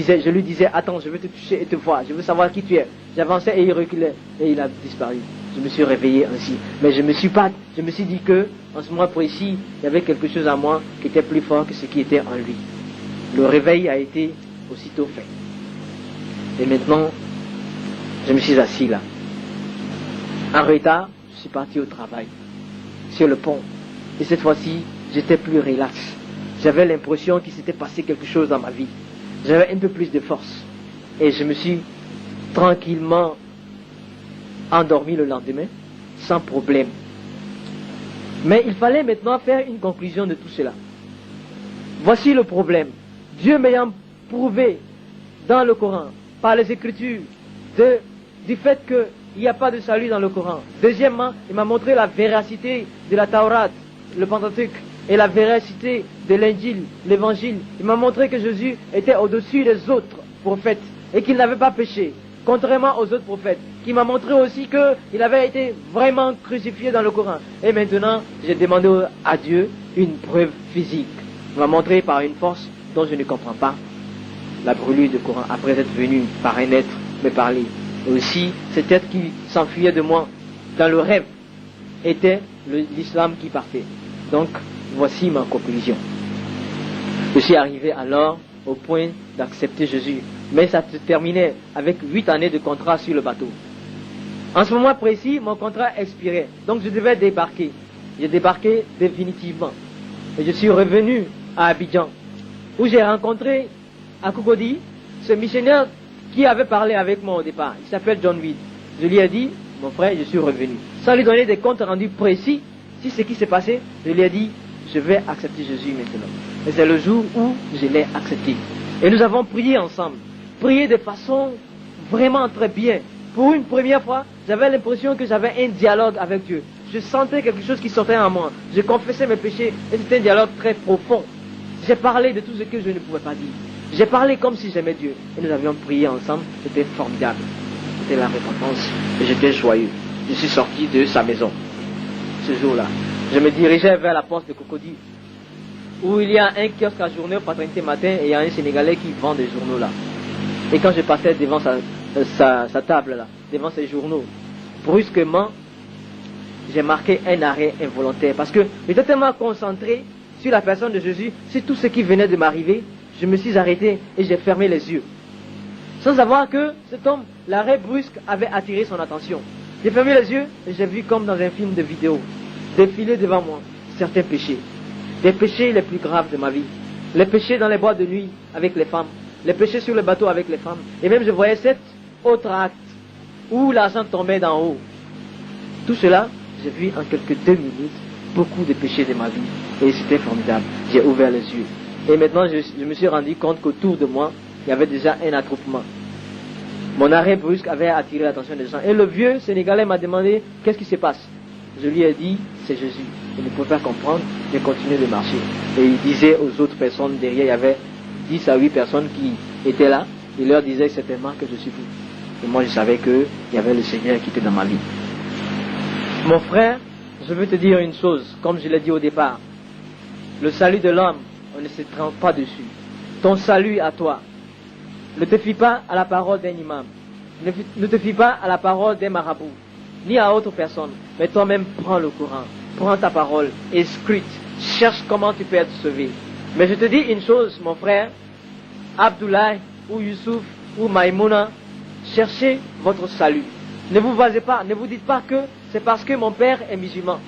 disais, attends, je veux te toucher et te voir, je veux savoir qui tu es. J'avançais et il reculait. Et il a disparu. Je me suis réveillé ainsi. Mais je me suis dit que, en ce moment précis, il y avait quelque chose à moi qui était plus fort que ce qui était en lui. Le réveil a été aussitôt fait. Et maintenant, je me suis assis là. En retard, je suis parti au travail, sur le pont. Et cette fois-ci, j'étais plus relax. J'avais l'impression qu'il s'était passé quelque chose dans ma vie. J'avais un peu plus de force. Et je me suis tranquillement endormi le lendemain, sans problème. Mais il fallait maintenant faire une conclusion de tout cela. Voici le problème. Dieu m'ayant prouvé dans le Coran, par les Écritures, du fait qu'il n'y a pas de salut dans le Coran. Deuxièmement, il m'a montré la véracité de la Taurate, le Pentateuque, et la véracité de l'Injil, l'Évangile. Il m'a montré que Jésus était au-dessus des autres prophètes et qu'il n'avait pas péché, contrairement aux autres prophètes. Qui m'a montré aussi qu'il avait été vraiment crucifié dans le Coran. Et maintenant, j'ai demandé à Dieu une preuve physique. Il m'a montré par une force dont je ne comprends pas la brûlure du Coran après être venu par un être me parler. Et aussi, cet être qui s'enfuyait de moi dans le rêve était l'islam qui partait. Donc, voici ma conclusion. Je suis arrivé alors au point d'accepter Jésus. Mais ça se terminait avec 8 années de contrat sur le bateau. En ce moment précis, mon contrat expirait. Donc je devais débarquer. J'ai débarqué définitivement. Et je suis revenu à Abidjan, où j'ai rencontré à Cocody ce missionnaire qui avait parlé avec moi au départ. Il s'appelle John Weed. Je lui ai dit, mon frère, je suis revenu. Sans lui donner des comptes rendus précis, si ce qui s'est passé, je lui ai dit, je vais accepter Jésus maintenant. Et c'est le jour où je l'ai accepté. Et nous avons prié ensemble. Prié de façon vraiment très bien. Pour une première fois, j'avais l'impression que j'avais un dialogue avec Dieu. Je sentais quelque chose qui sortait en moi. Je confessais mes péchés et c'était un dialogue très profond. J'ai parlé de tout ce que je ne pouvais pas dire. J'ai parlé comme si j'aimais Dieu. Et nous avions prié ensemble. C'était formidable. C'était la repentance. Et j'étais joyeux. Je suis sorti de sa maison ce jour-là. Je me dirigeais vers la porte de Cocody, où il y a un kiosque à journaux, Fraternité Matin, et il y a un Sénégalais qui vend des journaux là. Et quand je passais devant sa table là, devant ses journaux, brusquement, j'ai marqué un arrêt involontaire. Parce que j'étais tellement concentré sur la personne de Jésus, sur tout ce qui venait de m'arriver, je me suis arrêté et j'ai fermé les yeux. Sans savoir que cet homme, l'arrêt brusque avait attiré son attention. J'ai fermé les yeux et j'ai vu comme dans un film de vidéo, défiler devant moi certains péchés. Les péchés les plus graves de ma vie. Les péchés dans les boîtes de nuit avec les femmes. Les péchés sur le bateau avec les femmes. Et même je voyais 7 autres actes où l'argent tombait d'en haut. Tout cela, j'ai vu en quelques 2 minutes beaucoup de péchés de ma vie. Et c'était formidable. J'ai ouvert les yeux. Et maintenant, je me suis rendu compte qu'autour de moi, il y avait déjà un attroupement. Mon arrêt brusque avait attiré l'attention des gens. Et le vieux Sénégalais m'a demandé, qu'est-ce qui se passe? Je lui ai dit, c'est Jésus. Il ne pouvait pas comprendre, j'ai continué de marcher. Et il disait aux autres personnes derrière, il y avait 10 à 8 personnes qui étaient là. Il leur disait certainement que je suis fou. Et moi je savais qu'il y avait le Seigneur qui était dans ma vie. Mon frère, je veux te dire une chose, comme je l'ai dit au départ. Le salut de l'homme, on ne se trompe pas dessus. Ton salut à toi. Ne te fie pas à la parole d'un imam. Ne te fie pas à la parole des marabouts, ni à autre personne, mais toi-même prends le Coran, prends ta parole et scrute, cherche comment tu peux être sauvé. Mais je te dis une chose, mon frère, Abdoulaye ou Youssouf ou Maïmouna, cherchez votre salut. Ne vous basez pas, ne vous dites pas que c'est parce que mon père est musulman.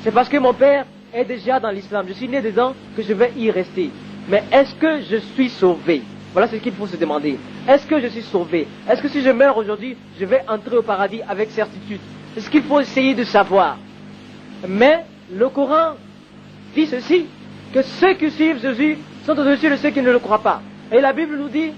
C'est parce que mon père est déjà dans l'islam. Je suis né dedans que je vais y rester. Mais est-ce que je suis sauvé? Voilà ce qu'il faut se demander. Est-ce que je suis sauvé? Est-ce que si je meurs aujourd'hui, je vais entrer au paradis avec certitude? C'est ce qu'il faut essayer de savoir. Mais le Coran dit ceci, que ceux qui suivent Jésus sont au-dessus de ceux qui ne le croient pas. Et la Bible nous dit,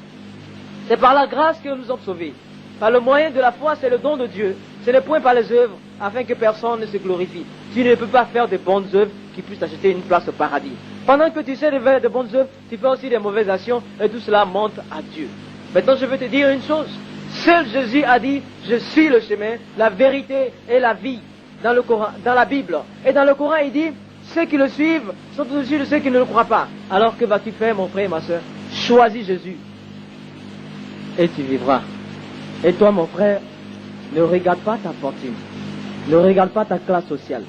c'est par la grâce que nous sommes sauvés. Par le moyen de la foi, c'est le don de Dieu. Ce n'est point par les œuvres, afin que personne ne se glorifie. Tu ne peux pas faire de bonnes œuvres qui puissent t'acheter une place au paradis. Pendant que tu sais de faire de bonnes œuvres, tu fais aussi des mauvaises actions, et tout cela monte à Dieu. Maintenant, je veux te dire une chose. Seul Jésus a dit, je suis le chemin, la vérité et la vie, dans le Coran, dans la Bible. Et dans le Coran, il dit, ceux qui le suivent sont au-dessus de ceux qui ne le croient pas. Alors que vas-tu faire, mon frère et ma soeur? Choisis Jésus, et tu vivras. Et toi, mon frère, ne regarde pas ta fortune, ne regarde pas ta classe sociale,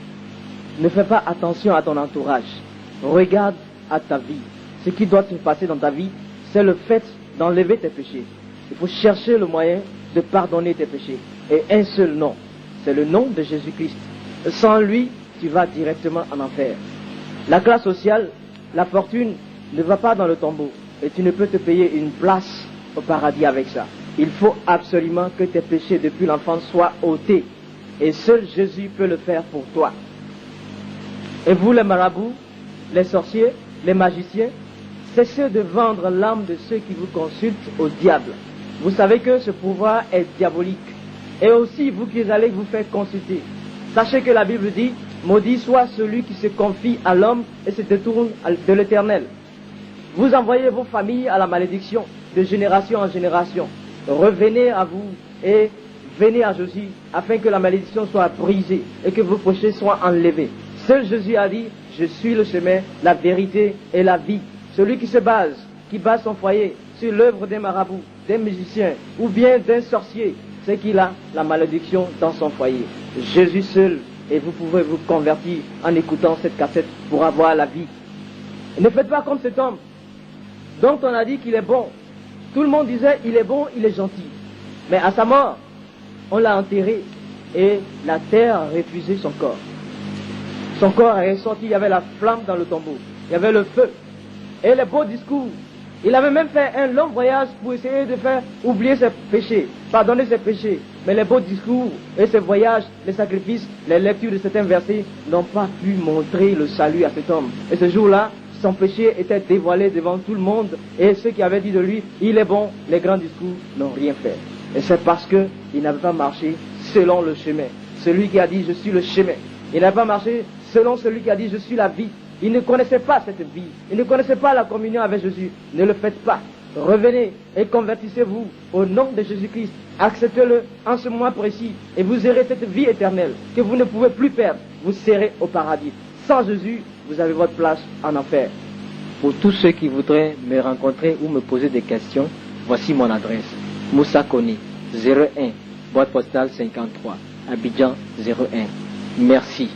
ne fais pas attention à ton entourage, regarde à ta vie. Ce qui doit se passer dans ta vie, c'est le fait d'enlever tes péchés. Il faut chercher le moyen de pardonner tes péchés. Et un seul nom, c'est le nom de Jésus-Christ. Sans lui, tu vas directement en enfer. La classe sociale, la fortune ne va pas dans le tombeau. Et tu ne peux te payer une place au paradis avec ça. Il faut absolument que tes péchés depuis l'enfance soient ôtés. Et seul Jésus peut le faire pour toi. Et vous, les marabouts, les sorciers, les magiciens, cessez de vendre l'âme de ceux qui vous consultent au diable. Vous savez que ce pouvoir est diabolique. Et aussi, vous qui allez vous faire consulter, sachez que la Bible dit, maudit soit celui qui se confie à l'homme et se détourne de l'Éternel. Vous envoyez vos familles à la malédiction de génération en génération. Revenez à vous et venez à Jésus afin que la malédiction soit brisée et que vos péchés soient enlevés. Seul Jésus a dit, je suis le chemin, la vérité et la vie. Celui qui base son foyer sur l'œuvre des marabouts, des musiciens ou bien d'un sorcier, c'est qu'il a la malédiction dans son foyer. Jésus seul, et vous pouvez vous convertir en écoutant cette cassette pour avoir la vie. Et ne faites pas comme cet homme dont on a dit qu'il est bon. Tout le monde disait, il est bon, il est gentil. Mais à sa mort, on l'a enterré et la terre a refusé son corps. Son corps est sorti, il y avait la flamme dans le tombeau, il y avait le feu et les beaux discours. Il avait même fait un long voyage pour essayer de faire oublier ses péchés, pardonner ses péchés. Mais les beaux discours et ses voyages, les sacrifices, les lectures de certains versets n'ont pas pu montrer le salut à cet homme. Et ce jour-là, son péché était dévoilé devant tout le monde et ceux qui avaient dit de lui, il est bon, les grands discours n'ont rien fait. Et c'est parce qu'il n'avait pas marché selon le chemin. Celui qui a dit, je suis le chemin. Il n'a pas marché selon celui qui a dit, je suis la vie. Il ne connaissait pas cette vie. Il ne connaissait pas la communion avec Jésus. Ne le faites pas. Revenez et convertissez-vous au nom de Jésus-Christ. Acceptez-le en ce moment précis et vous aurez cette vie éternelle que vous ne pouvez plus perdre. Vous serez au paradis. Sans Jésus, vous avez votre place en enfer. Pour tous ceux qui voudraient me rencontrer ou me poser des questions, voici mon adresse. Moussa Koni, 01, boîte postale 53, Abidjan 01. Merci.